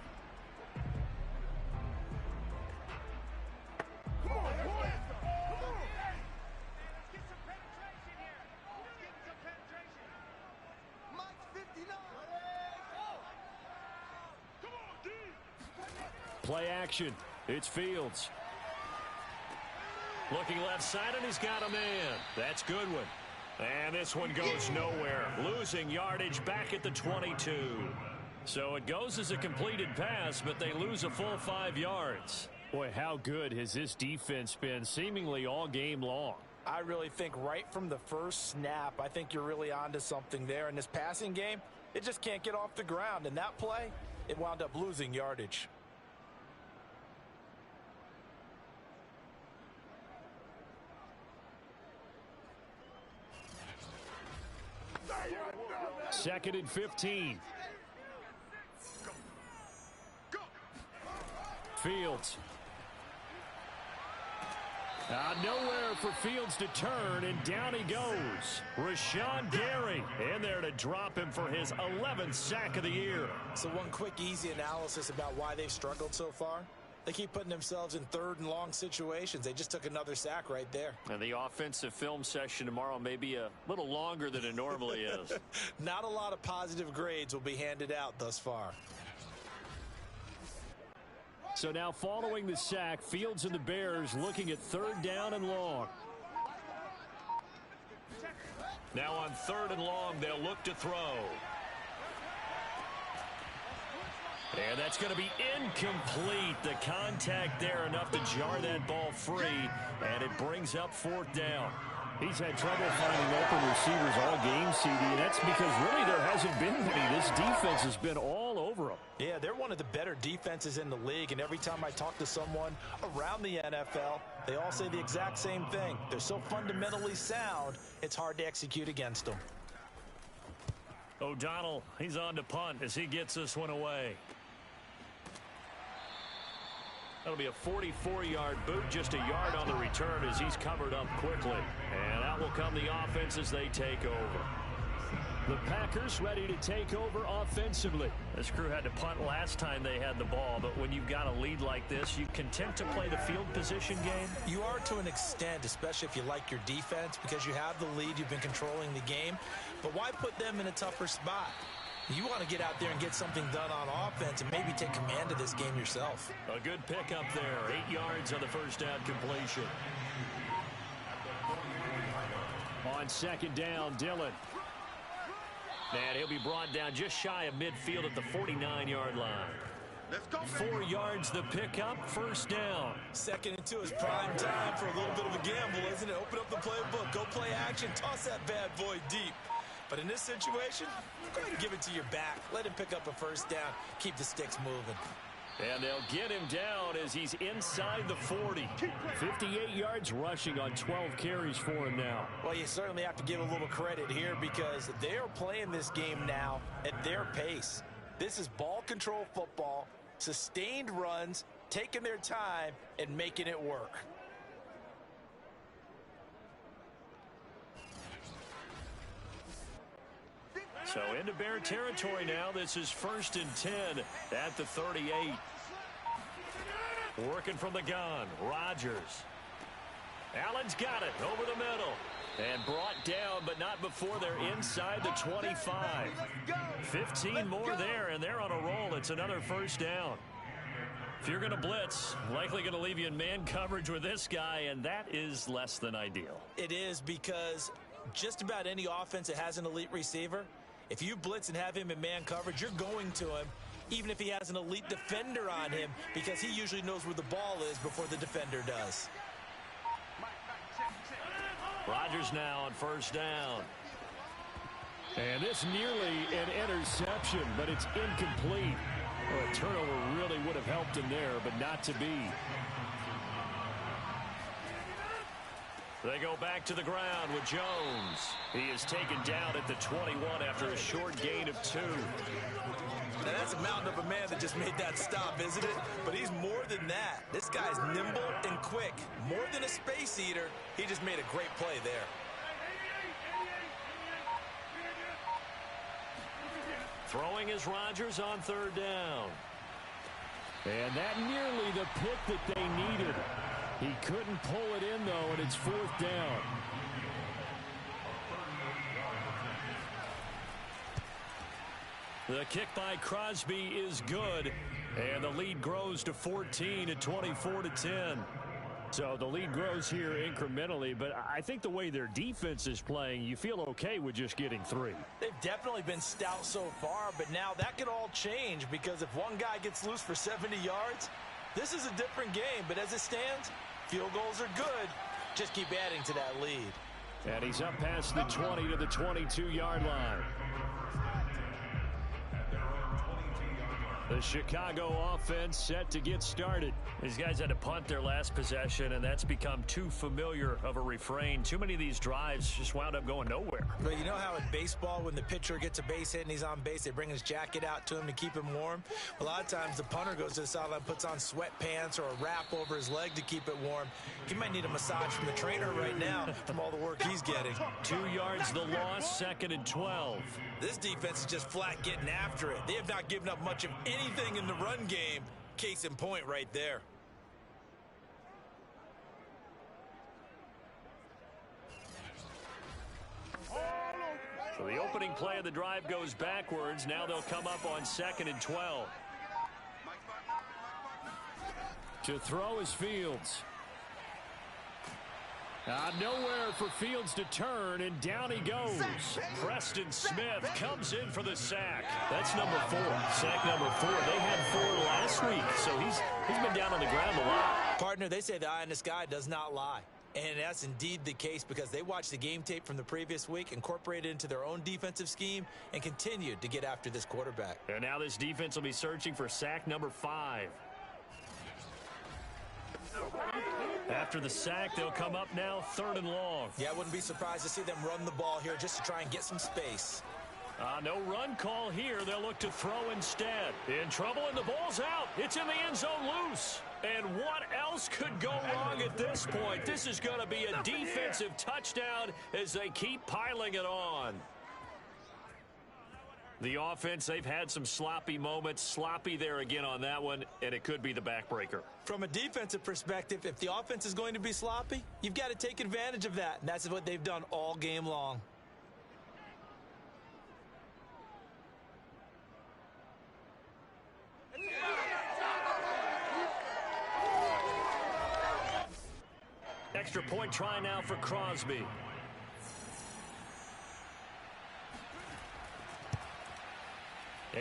Play action. It's Fields. Looking left side, and he's got a man. That's Goodwin. And this one goes nowhere. Losing yardage back at the 22. So it goes as a completed pass, but they lose a full 5 yards. Boy, how good has this defense been seemingly all game long? I really think right from the first snap, I think you're really onto something there. In this passing game, it just can't get off the ground. And that play, it wound up losing yardage. Second and 15. Fields. Nowhere for Fields to turn, and down he goes. Rashawn Gary in there to drop him for his 11th sack of the year. So one quick, easy analysis about why they've struggled so far. They keep putting themselves in third and long situations. They just took another sack right there. And the offensive film session tomorrow may be a little longer than it normally is. Not a lot of positive grades will be handed out thus far. So now following the sack, Fields and the Bears looking at third down and long. Now on third and long, they'll look to throw. And that's going to be incomplete. The contact there enough to jar that ball free, and it brings up fourth down. He's had trouble finding open receivers all game, CD, and that's because really there hasn't been any. This defense has been all over them. Yeah, they're one of the better defenses in the league, and every time I talk to someone around the NFL, they all say the exact same thing. They're so fundamentally sound, it's hard to execute against them. O'Donnell, he's on to punt as he gets this one away. That'll be a 44-yard boot, just a yard on the return as he's covered up quickly. And out will come the offense as they take over. The Packers ready to take over offensively. This crew had to punt last time they had the ball, but when you've got a lead like this, you content to play the field position game? You are to an extent, especially if you like your defense, because you have the lead, you've been controlling the game. But why put them in a tougher spot? You want to get out there and get something done on offense and maybe take command of this game yourself. A good pickup there. 8 yards on the first down completion. On second down, Dillon. And he'll be brought down just shy of midfield at the 49-yard line. Let's go, 4 yards the pickup, first down. 2nd and 2 is prime time for a little bit of a gamble, isn't it? Open up the playbook, go play action, toss that bad boy deep. But in this situation, go ahead and give it to your back. Let him pick up a first down. Keep the sticks moving. And they'll get him down as he's inside the 40. 58 yards rushing on 12 carries for him now. Well, you certainly have to give a little credit here because they are playing this game now at their pace. This is ball control football, sustained runs, taking their time, and making it work. So into Bear territory now. This is 1st and 10 at the 38. Working from the gun, Rodgers. Allen's got it over the middle. And brought down, but not before they're inside the 25. 15 more there, and they're on a roll. It's another first down. If you're going to blitz, likely going to leave you in man coverage with this guy, and that is less than ideal. It is, because just about any offense that has an elite receiver, if you blitz and have him in man coverage, you're going to him, even if he has an elite defender on him, because he usually knows where the ball is before the defender does. Rodgers now on first down. And this nearly an interception, but it's incomplete. Well, a turnover really would have helped him there, but not to be. They go back to the ground with Jones. He is taken down at the 21 after a short gain of 2. Now that's a mountain of a man that just made that stop, isn't it? But he's more than that. This guy's nimble and quick. More than a space eater, he just made a great play there. Throwing is Rodgers on third down. And that nearly the pick that they needed. He couldn't pull it in, though, and it's fourth down. The kick by Crosby is good, and the lead grows to 14 at 24-10. So the lead grows here incrementally, but I think the way their defense is playing, you feel okay with just getting 3. They've definitely been stout so far, but now that could all change, because if one guy gets loose for 70 yards, this is a different game. But as it stands, field goals are good. Just keep adding to that lead. And he's up past the 20 to the 22-yard line. The Chicago offense set to get started. These guys had to punt their last possession, and that's become too familiar of a refrain. Too many of these drives just wound up going nowhere. But you know how in baseball, when the pitcher gets a base hit and he's on base, they bring his jacket out to him to keep him warm? A lot of times the punter goes to the sideline, puts on sweatpants or a wrap over his leg to keep it warm. He might need a massage from the trainer right now from all the work he's getting. 2 yards the loss, 2nd and 12. This defense is just flat getting after it. They have not given up much of anything in the run game. Case in point right there. So the opening play of the drive goes backwards. Now they'll come up on 2nd and 12. To throw is Fields. Nowhere for Fields to turn, and down he goes. Preston Smith comes in for the sack. That's number 4. Sack number 4. They had 4 last week, so he's been down on the ground a lot. Partner, they say the eye in the sky does not lie. And that's indeed the case, because they watched the game tape from the previous week, incorporated it into their own defensive scheme, and continued to get after this quarterback. And now this defense will be searching for sack number 5. After the sack, they'll come up now 3rd and long. Yeah, I wouldn't be surprised to see them run the ball here just to try and get some space. No run call here. They'll look to throw instead. In trouble, and the ball's out. It's in the end zone loose. And what else could go wrong at this point? This is going to be a defensive touchdown as they keep piling it on. The offense, they've had some sloppy moments. Sloppy there again on that one, and it could be the backbreaker. From a defensive perspective, if the offense is going to be sloppy, you've got to take advantage of that, and that's what they've done all game long. Extra point try now for Crosby.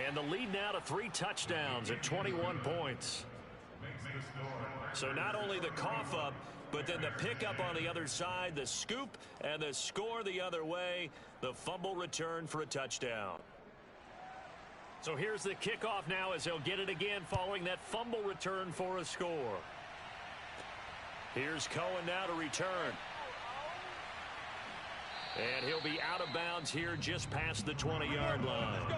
And the lead now to 3 touchdowns at 21 points. So not only the cough up, but then the pickup on the other side, the scoop, and the score the other way, the fumble return for a touchdown. So here's the kickoff now as they'll get it again following that fumble return for a score. Here's Cohen now to return. And he'll be out of bounds here just past the 20-yard line.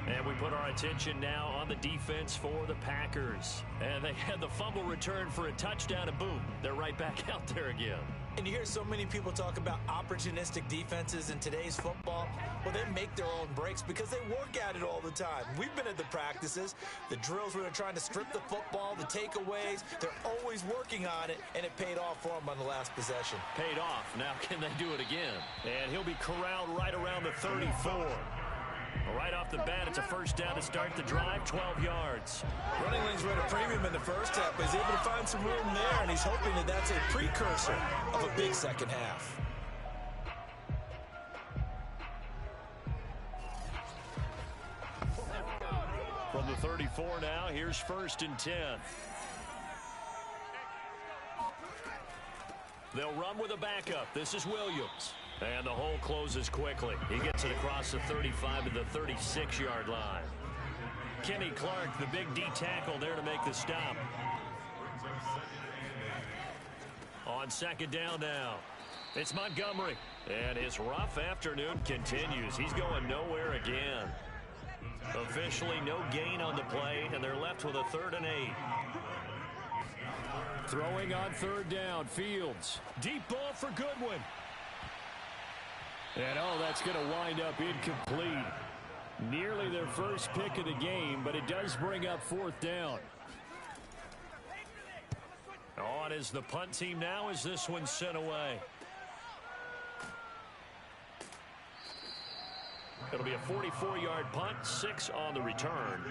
And we put our attention now on the defense for the Packers. And they had the fumble return for a touchdown, and boom, they're right back out there again. And you hear so many people talk about opportunistic defenses in today's football. Well, they make their own breaks because they work at it all the time. We've been at the practices, the drills where they're trying to strip the football, the takeaways. They're always working on it, and it paid off for them on the last possession. Paid off. Now can they do it again? And he'll be corralled right around the 34. Right off the bat, it's a first down to start the drive, 12 yards. Running lanes were at a premium in the first half, but he's able to find some room there, and he's hoping that that's a precursor of a big second half. From the 34 now, here's 1st and 10. They'll run with a backup. This is Williams. And the hole closes quickly. He gets it across the 35 to the 36-yard line. Kenny Clark, the big D tackle there to make the stop. On 2nd down now, it's Montgomery. And his rough afternoon continues. He's going nowhere again. Officially no gain on the play, and they're left with a 3rd and 8. Throwing on 3rd down, Fields. Deep ball for Goodwin. And, that's going to wind up incomplete. Nearly their first pick of the game, but it does bring up 4th down. On is the punt team now as this one's sent away. It'll be a 44-yard punt, 6 on the return.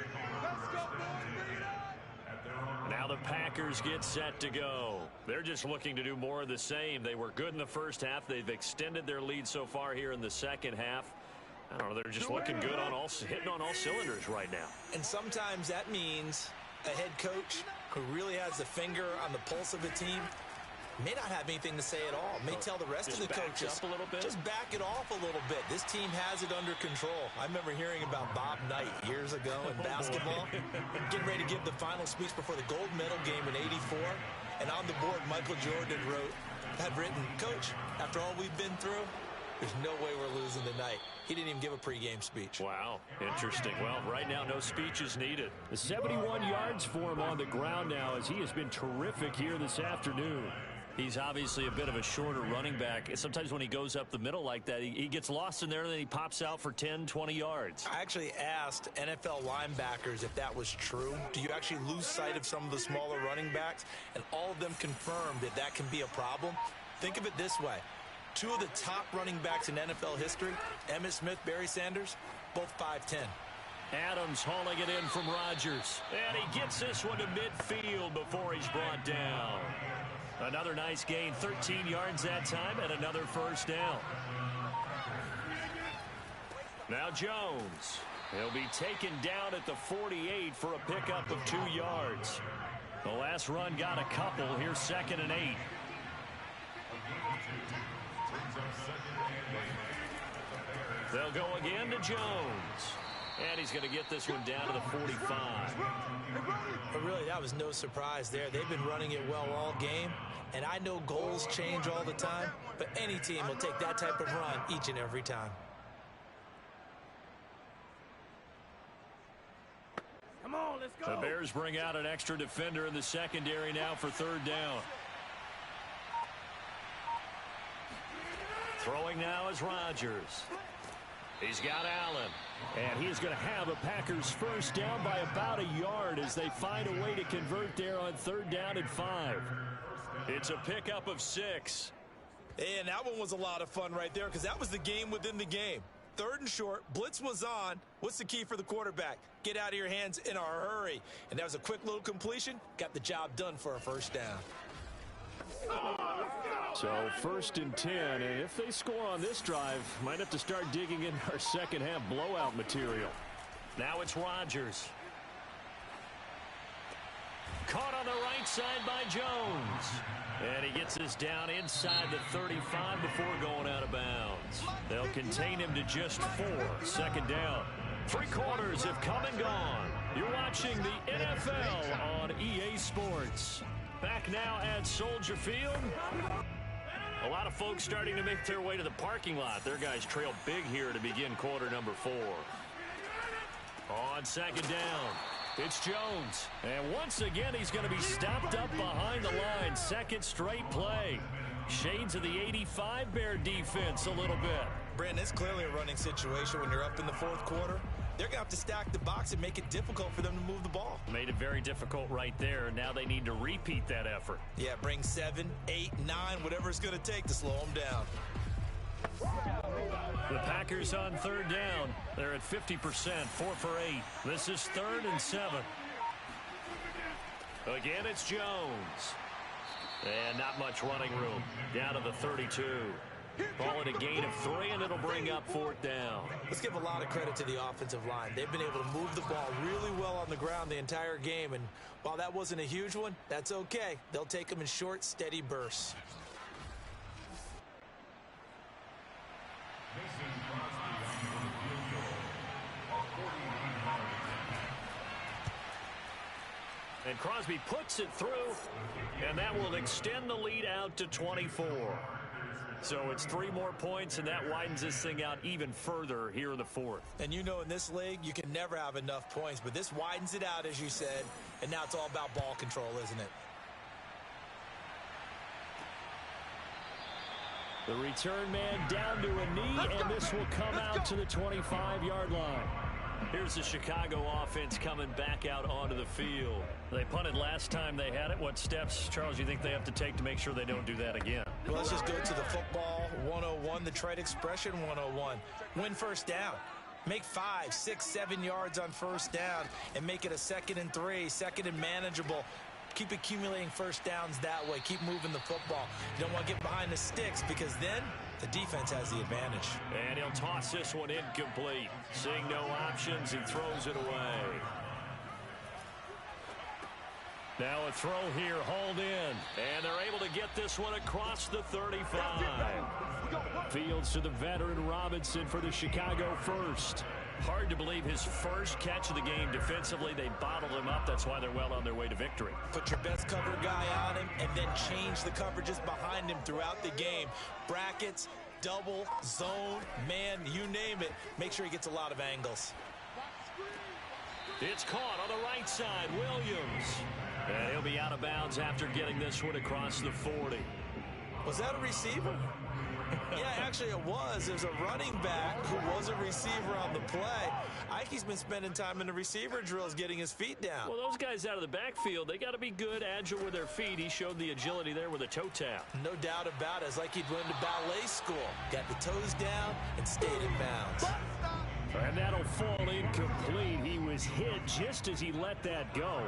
Now the Packers get set to go. They're just looking to do more of the same. They were good in the first half. They've extended their lead so far here in the second half. I don't know, they're just looking good on hitting on all cylinders right now. And sometimes that means a head coach who really has the finger on the pulse of a team may not have anything to say at all. May tell the rest of the coaches, up a little bit. Just back it off a little bit. This team has it under control. I remember hearing about Bob Knight years ago in basketball, getting ready to give the final speech before the gold medal game in '84. And on the board, Michael Jordan had written, "Coach, after all we've been through, there's no way we're losing tonight." He didn't even give a pregame speech. Wow, interesting. Well, right now, no speech is needed. 71 yards for him on the ground now as he has been terrific here this afternoon. He's obviously a bit of a shorter running back. Sometimes when he goes up the middle like that, he gets lost in there and then he pops out for 10, 20 yards. I actually asked NFL linebackers if that was true. Do you actually lose sight of some of the smaller running backs? And all of them confirmed that that can be a problem. Think of it this way. 2 of the top running backs in NFL history, Emmitt Smith, Barry Sanders, both 5'10". Adams hauling it in from Rodgers. And he gets this one to midfield before he's brought down. Another nice gain, 13 yards that time, and another first down. Now Jones. He'll be taken down at the 48 for a pickup of 2 yards. The last run got a couple. Here's 2nd and 8. They'll go again to Jones. And he's going to get this one down to the 45. But really, that was no surprise there. They've been running it well all game. And I know goals change all the time, but any team will take that type of run each and every time. Come on, let's go. The Bears bring out an extra defender in the secondary now for 3rd down. Throwing now is Rodgers. He's got Allen. And he's going to have a Packers first down by about a yard as they find a way to convert there on 3rd down and 5. It's a pickup of 6. And that one was a lot of fun right there because that was the game within the game. 3rd and short, blitz was on. What's the key for the quarterback? Get out of your hands in a hurry. And that was a quick little completion. Got the job done for a first down. So 1st and 10, and if they score on this drive, might have to start digging in our second half blowout material. Now it's Rodgers. Caught on the right side by Jones. And he gets this down inside the 35 before going out of bounds. They'll contain him to just 4. 2nd down. 3 quarters have come and gone. You're watching the NFL on EA Sports. Back now at Soldier Field. A lot of folks starting to make their way to the parking lot. Their guys trail big here to begin quarter number 4. On 2nd down, it's Jones. And once again, he's going to be stopped up behind the line. 2nd straight play. Shades of the 85 Bear defense a little bit. Brandon, it's clearly a running situation when you're up in the 4th quarter. They're going to have to stack the box and make it difficult for them to move the ball. Made it very difficult right there. Now they need to repeat that effort. Yeah, bring 7, 8, 9, whatever it's going to take to slow them down. The Packers on third down. They're at 50%, 4 for 8. This is 3rd and 7. Again, it's Jones. And not much running room. Down to the 32. Call it a gain of 3, and it'll bring up 4th down. Let's give a lot of credit to the offensive line. They've been able to move the ball really well on the ground the entire game. And while that wasn't a huge one, that's okay. They'll take them in short, steady bursts. And Crosby puts it through, and that will extend the lead out to 24. So it's 3 more points, and that widens this thing out even further here in the 4th. And you know in this league, you can never have enough points, but this widens it out, as you said, and now it's all about ball control, isn't it? The return man down to a knee, and this will come out to the 25-yard line. Here's the Chicago offense coming back out onto the field. They punted last time they had it. What steps, Charles, you think they have to take to make sure they don't do that again? Well, let's just go to the football 101, the trade expression 101. Win first down. Make 5, 6, 7 yards on first down and make it a 2nd and 3, 2nd and manageable. Keep accumulating first downs that way. Keep moving the football. You don't want to get behind the sticks because then the defense has the advantage. And he'll toss this one incomplete. Seeing no options, he throws it away. Now a throw here, hauled in. And they're able to get this one across the 35. Fields to the veteran Robinson for the Chicago first. Hard to believe his first catch of the game defensively. They bottled him up. That's why they're well on their way to victory. Put your best cover guy on him and then change the coverages behind him throughout the game. Brackets, double, zone, man, you name it. Make sure he gets a lot of angles. It's caught on the right side, Williams. And he'll be out of bounds after getting this one across the 40. Was that a receiver? Yeah, actually it was. There's a running back who was a receiver on the play. I think he's been spending time in the receiver drills getting his feet down. Well, those guys out of the backfield, they got to be good, agile with their feet. He showed the agility there with a toe tap. No doubt about it. It's like he'd went to ballet school. Got the toes down and stayed in bounds. And that'll fall incomplete. He was hit just as he let that go.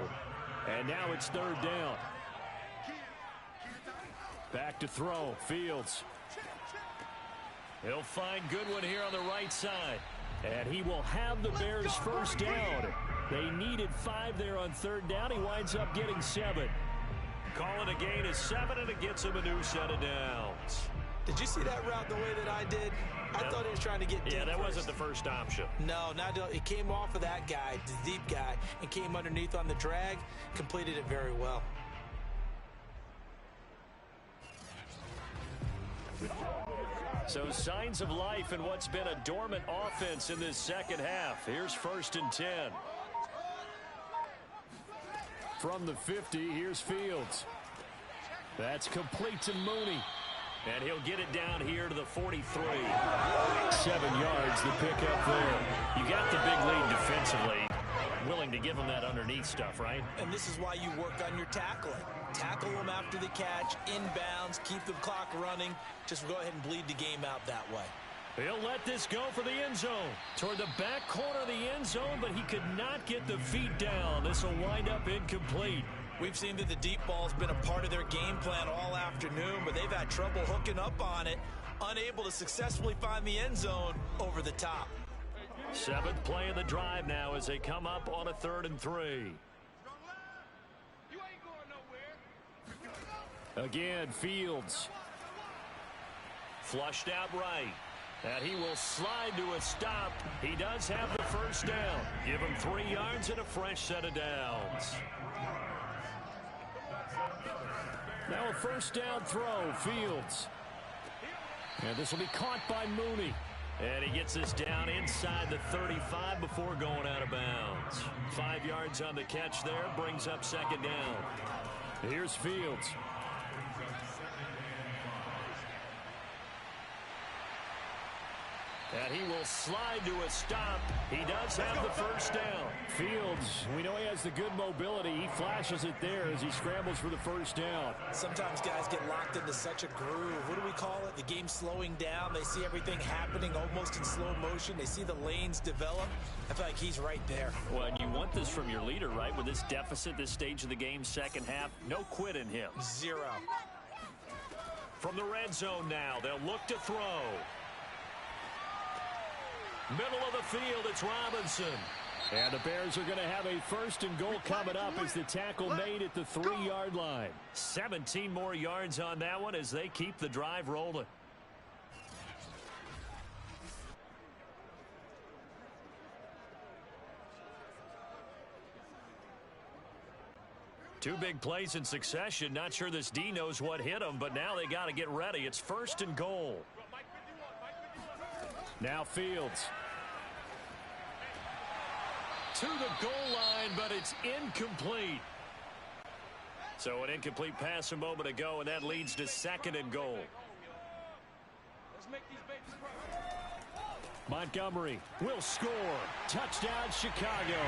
And now it's 3rd down. Back to throw, Fields. He'll find Goodwin here on the right side. And he will have the Bears first down. They needed 5 there on 3rd down. He winds up getting 7. Calling a gain of 7, and it gets him a new set of downs. Did you see that route the way that I did? I thought he was trying to get deep. Yeah, that first. wasn't the first option. No, it came off of that guy, the deep guy, and came underneath on the drag. Completed it very well. So signs of life in what's been a dormant offense in this second half. Here's 1st and 10. From the 50, here's Fields. That's complete to Mooney. And he'll get it down here to the 43. 7 yards, the pickup there. You got the big lead defensively. Willing to give him that underneath stuff, right? And this is why you work on your tackling. Tackle them after the catch, inbounds, keep the clock running. Just go ahead and bleed the game out that way. He'll let this go for the end zone. Toward the back corner of the end zone, but he could not get the feet down. This will wind up incomplete. We've seen that the deep ball's been a part of their game plan all afternoon, but they've had trouble hooking up on it, unable to successfully find the end zone over the top. 7th play of the drive now as they come up on a 3rd and 3. Again, Fields. Flushed out right. And he will slide to a stop. He does have the first down. Give him 3 yards and a fresh set of downs. Now a first down throw, Fields. And this will be caught by Mooney. And he gets this down inside the 35 before going out of bounds. 5 yards on the catch there, brings up 2nd down. Here's Fields. And he will slide to a stop. He does have the first down. Fields, we know he has the good mobility. He flashes it there as he scrambles for the first down. Sometimes guys get locked into such a groove. What do we call it? The game slowing down. They see everything happening almost in slow motion. They see the lanes develop. I feel like he's right there. Well, and you want this from your leader, right? With this deficit, this stage of the game, second half, no quit in him. Zero. From the red zone now, they'll look to throw. Middle of the field, it's Robinson. And the Bears are going to have a first and goal coming up as the tackle made at the 3-yard line. 17 more yards on that one as they keep the drive rolling. Two big plays in succession. Not sure this D knows what hit him, but now they got to get ready. It's first and goal. Now Fields. To the goal line, but it's incomplete. So an incomplete pass a moment ago, and that leads to second and goal. Montgomery will score. Touchdown, Chicago.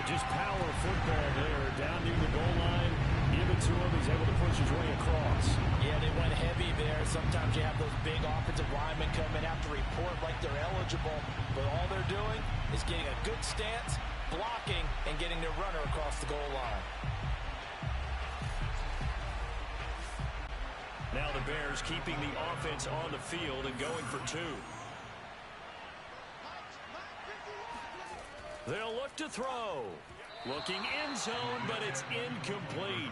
Just power football there, down near the goal line. Give it to him. He's able to push his way across. Yeah, they went heavy there. Sometimes you have those big offensive linemen come in, have to report like they're eligible, but all they're doing is getting a good stance, blocking, and getting their runner across the goal line. Now the Bears keeping the offense on the field and going for two. They'll look to throw. Looking end zone, but it's incomplete.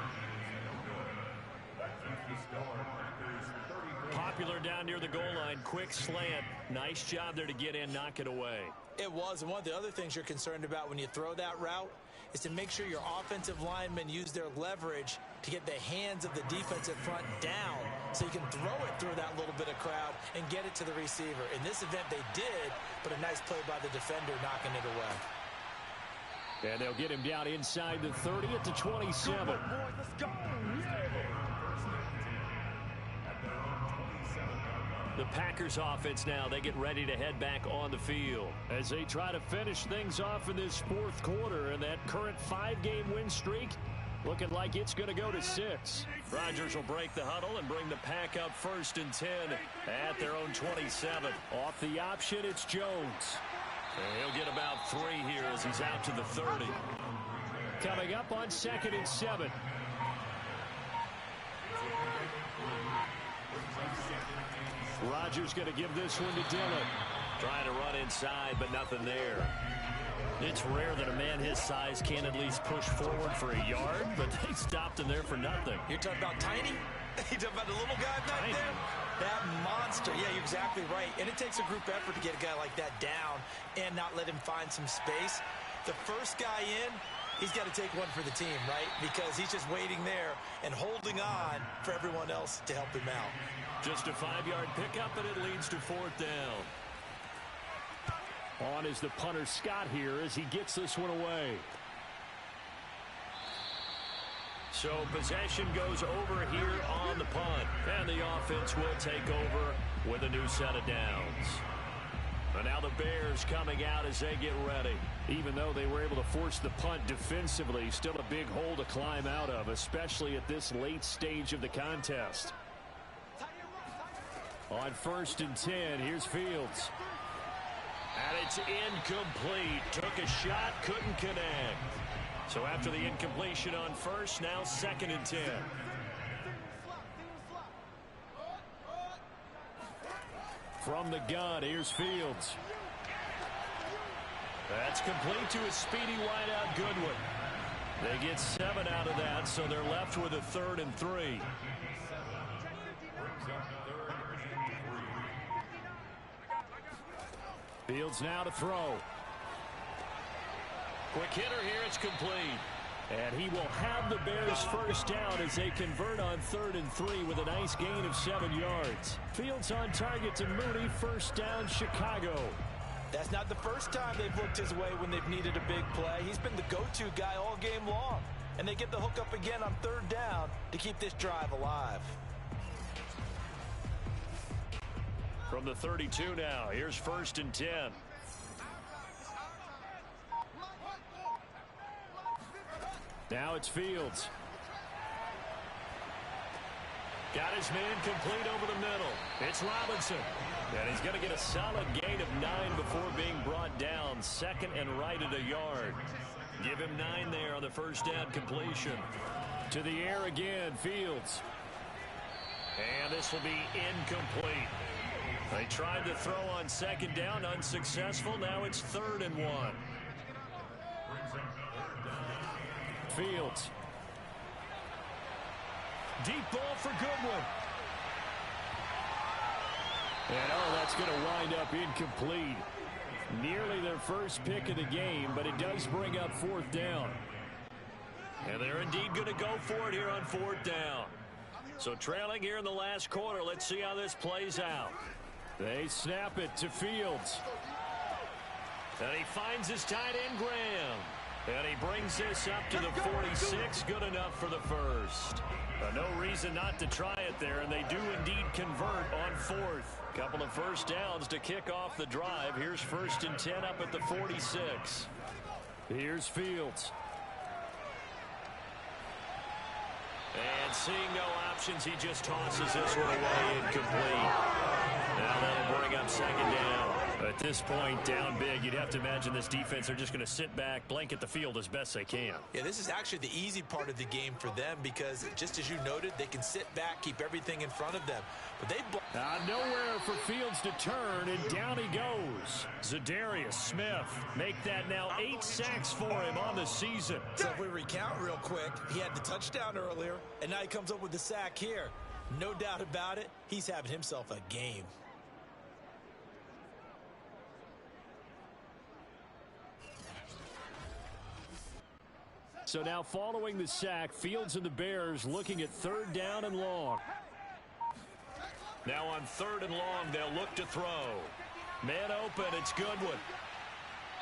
Popular down near the goal line. Quick slant. Nice job there to get in, knock it away. It was, and one of the other things you're concerned about when you throw that route is to make sure your offensive linemen use their leverage to get the hands of the defensive front down so you can throw it through that little bit of crowd and get it to the receiver. In this event, they did, but a nice play by the defender knocking it away. And they'll get him down inside the 30 at the 27. The Packers offense now, they get ready to head back on the field as they try to finish things off in this fourth quarter, and that current 5-game win streak looking like it's going to go to 6. Rodgers will break the huddle and bring the pack up first and 10 at their own 27. Off the option, it's Jones. And he'll get about 3 here as he's out to the 30. Coming up on 2nd and 7. Rodgers going to give this one to Dillon. Trying to run inside, but nothing there. It's rare that a man his size can at least push forward for a yard, but they stopped him there for nothing. You're talking about tiny? You're talking about the little guy back there? That monster. Yeah, you're exactly right. And it takes a group effort to get a guy like that down and not let him find some space. The first guy in, he's got to take one for the team, right? Because he's just waiting there and holding on for everyone else to help him out. Just a 5-yard pickup, and it leads to 4th down. On is the punter Scott here as he gets this one away. So possession goes over here on the punt, and the offense will take over with a new set of downs. And now the Bears coming out as they get ready. Even though they were able to force the punt defensively, still a big hole to climb out of, especially at this late stage of the contest. On 1st and 10, here's Fields. And it's incomplete. Took a shot, couldn't connect. So after the incompletion on first, now 2nd and 10. From the gun, here's Fields. That's complete to a speedy wideout Goodwin. They get 7 out of that, so they're left with a 3rd and 3. Fields now to throw. Quick hitter here, it's complete. And he will have the Bears first down as they convert on 3rd and 3 with a nice gain of 7 yards. Fields on target to Mooney, first down Chicago. That's not the first time they've looked his way when they've needed a big play. He's been the go-to guy all game long. And they get the hook up again on 3rd down to keep this drive alive. from the 32 now. Here's 1st and 10. Now it's Fields. Got his man complete over the middle. It's Robinson. And he's going to get a solid gain of 9 before being brought down. 2nd and right at a yard. Give him 9 there on the first down completion. To the air again, Fields. And this will be incomplete. They tried to throw on 2nd down, unsuccessful. Now it's 3rd and 1. Fields. Deep ball for Goodwin. And that's going to wind up incomplete. Nearly their first pick of the game, but it does bring up 4th down. And they're indeed going to go for it here on 4th down. So trailing here in the last quarter, let's see how this plays out. They snap it to Fields. And he finds his tight end, Graham. And he brings this up to the 46. Good enough for the first. No reason not to try it there, and they do indeed convert on 4th. Couple of first downs to kick off the drive. Here's 1st and 10 up at the 46. Here's Fields. And seeing no options, he just tosses this one away incomplete. Now that'll bring up 2nd down. At this point, down big, you'd have to imagine this defense are just going to sit back, blanket the field as best they can. Yeah, this is actually the easy part of the game for them because, just as you noted, they can sit back, keep everything in front of them. But they nowhere for Fields to turn, and down he goes. Zadarius Smith make that now 8 sacks for him on the season. So if we recount real quick, he had the touchdown earlier, and now he comes up with the sack here. No doubt about it, he's having himself a game. So now following the sack, Fields and the Bears looking at 3rd down and long. Now on 3rd and long, they'll look to throw. Man open, it's Goodwin.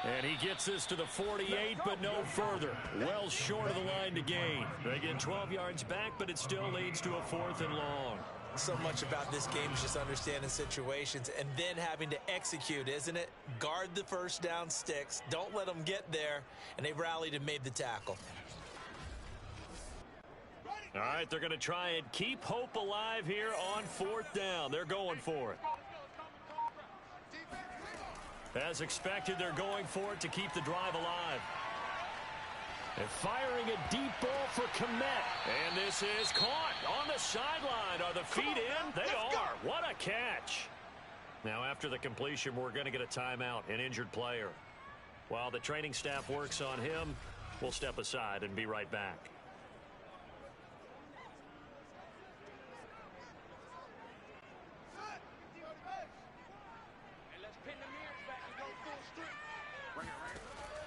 And he gets this to the 48, but no further. Well short of the line to gain. They get 12 yards back, but it still leads to a 4th and long. So much about this game is just understanding situations and then having to execute, isn't it? Guard the first down sticks. Don't let them get there. And they rallied and made the tackle. All right, they're going to try and keep hope alive here on 4th down. They're going for it. As expected, they're going for it to keep the drive alive. And firing a deep ball for Komet. And this is caught on the sideline. Are the feet in? They are. What a catch. Now, after the completion, we're going to get a timeout, an injured player. While the training staff works on him, we'll step aside and be right back.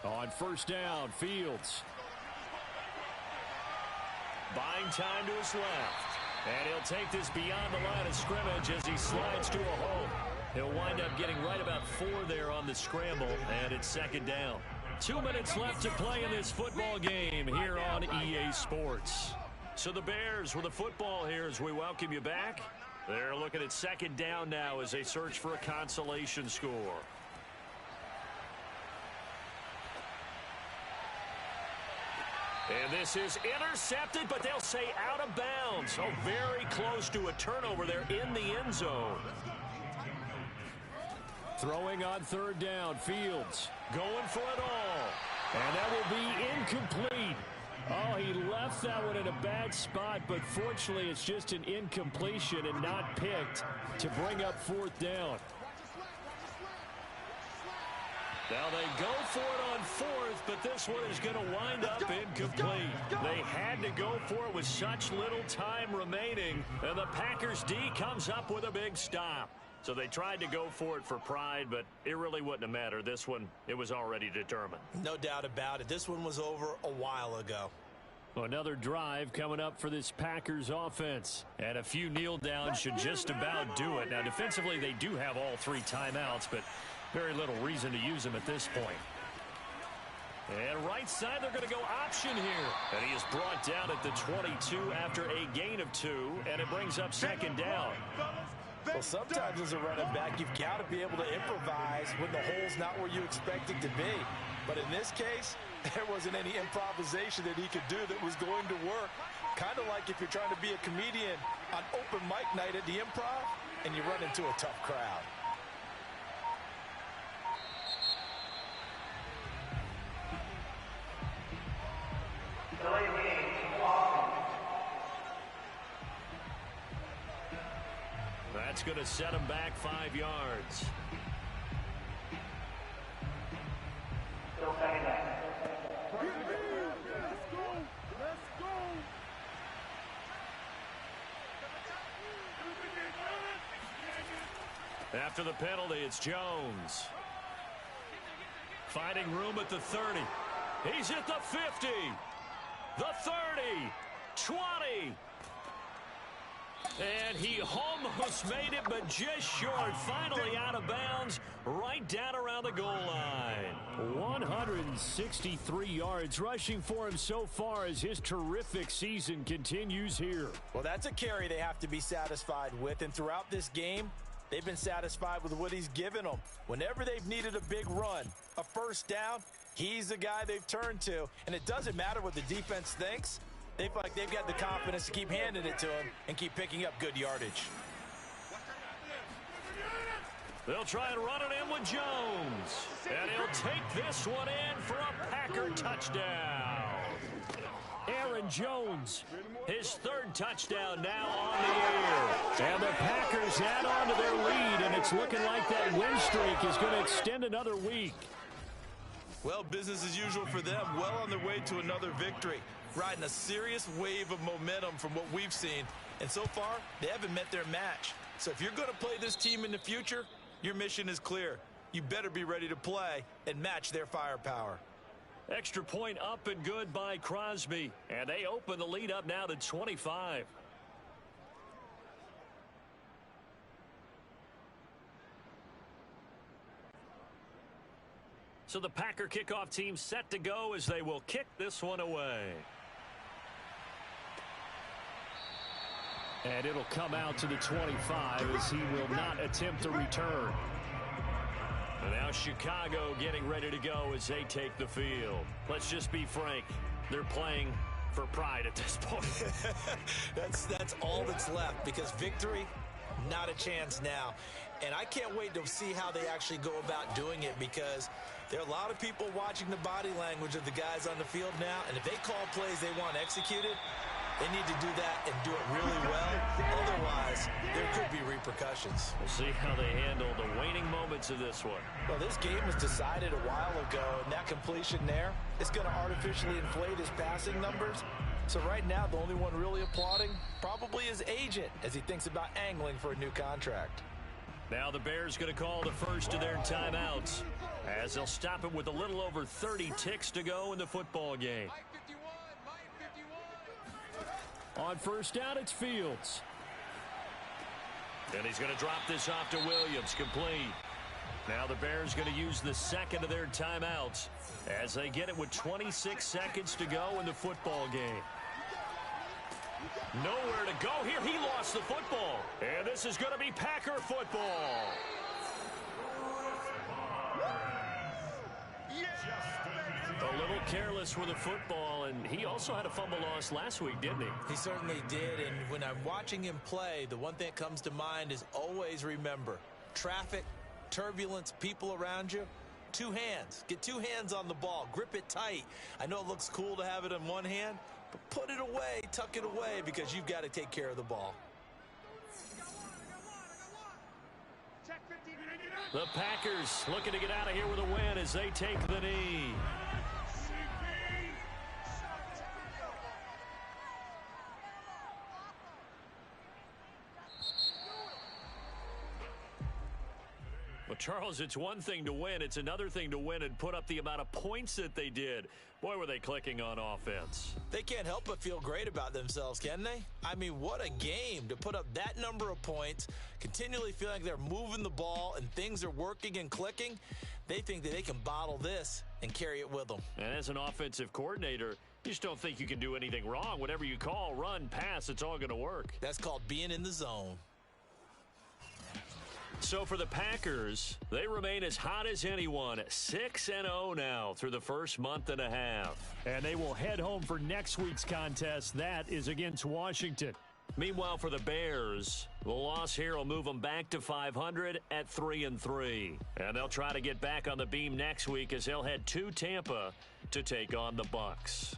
On 1st down, Fields. Buying time to his left. And he'll take this beyond the line of scrimmage as he slides to a hole. He'll wind up getting right about 4 there on the scramble, and it's 2nd down. 2 minutes left to play in this football game here on EA Sports. So the Bears with a football here as we welcome you back. They're looking at 2nd down now as they search for a consolation score. And this is intercepted, but they'll say out of bounds. Oh, very close to a turnover there in the end zone. Throwing on 3rd down, Fields. Going for it all. And that will be incomplete. Oh, he left that one in a bad spot, but fortunately it's just an incompletion and not picked to bring up 4th down. Now they go for it on 4th, but this one is going to wind up incomplete. They had to go for it with such little time remaining, and the Packers D comes up with a big stop. So they tried to go for it for pride, but it really wouldn't have mattered. This one, it was already determined. No doubt about it. This one was over a while ago. Well, another drive coming up for this Packers offense. And a few kneel downs should just about do it. Now, defensively, they do have all 3 timeouts, but very little reason to use them at this point. And right side, they're going to go option here. And he is brought down at the 22 after a gain of 2, and it brings up 2nd down. Well, sometimes as a running back, you've got to be able to improvise when the hole's not where you expect it to be. But in this case, there wasn't any improvisation that he could do that was going to work. Kind of like if you're trying to be a comedian on open mic night at the Improv and you run into a tough crowd. That's going to set him back 5 yards. Still second down. Let's go. After the penalty, it's Jones. Finding room at the 30. He's at the 50. The 30. 20. And he almost made it, but just short. Finally out of bounds, right down around the goal line. 163 yards rushing for him so far as his terrific season continues here. Well, that's a carry they have to be satisfied with, and throughout this game, they've been satisfied with what he's given them. Whenever they've needed a big run, a first down, he's the guy they've turned to, and it doesn't matter what the defense thinks. They feel like they've got the confidence to keep handing it to him and keep picking up good yardage. They'll try and run it in with Jones. And he'll take this one in for a Packer touchdown. Aaron Jones, his third touchdown now on the air. And the Packers add on to their lead, and it's looking like that win streak is going to extend another week. Well, business as usual for them, well on their way to another victory. Riding a serious wave of momentum from what we've seen. And so far, they haven't met their match. So if you're going to play this team in the future, your mission is clear. You better be ready to play and match their firepower. Extra point up and good by Crosby. And they open the lead up now to 25. So the Packer kickoff team set to go as they will kick this one away. And it'll come out to the 25 as he will not attempt to return. And now Chicago getting ready to go as they take the field. Let's just be frank. They're playing for pride at this point. That's all that's left, because victory, not a chance now. And I can't wait to see how they actually go about doing it, because there are a lot of people watching the body language of the guys on the field now, and if they call plays they want executed, they need to do that and do it really well. Otherwise, there could be repercussions. We'll see how they handle the waning moments of this one. Well, this game was decided a while ago, and that completion there is going to artificially inflate his passing numbers. So right now, the only one really applauding probably his agent as he thinks about angling for a new contract. Now the Bears going to call the first of their timeouts as they'll stop it with a little over 30 ticks to go in the football game. On first down, it's Fields. And he's going to drop this off to Williams, complete. Now the Bears going to use the second of their timeouts as they get it with 26 seconds to go in the football game. Nowhere to go here. He lost the football. And this is going to be Packer football. A little careless with the football, and he also had a fumble loss last week, didn't he? He certainly did, and when I'm watching him play, the one thing that comes to mind is always remember, traffic, turbulence, people around you, two hands. Get two hands on the ball. Grip it tight. I know it looks cool to have it in one hand, but put it away, tuck it away, because you've got to take care of the ball. The Packers looking to get out of here with a win as they take the knee. Well, Charles, it's one thing to win. It's another thing to win and put up the amount of points that they did. Boy, were they clicking on offense. They can't help but feel great about themselves, can they? I mean, what a game to put up that number of points, continually feeling like they're moving the ball and things are working and clicking. They think that they can bottle this and carry it with them. And as an offensive coordinator, you just don't think you can do anything wrong. Whatever you call, run, pass, it's all going to work. That's called being in the zone. So for the Packers, they remain as hot as anyone, 6-0 now through the first month and a half. And they will head home for next week's contest. That is against Washington. Meanwhile, for the Bears, the loss here will move them back to 500 at 3-3. And they'll try to get back on the beam next week as they'll head to Tampa to take on the Bucs.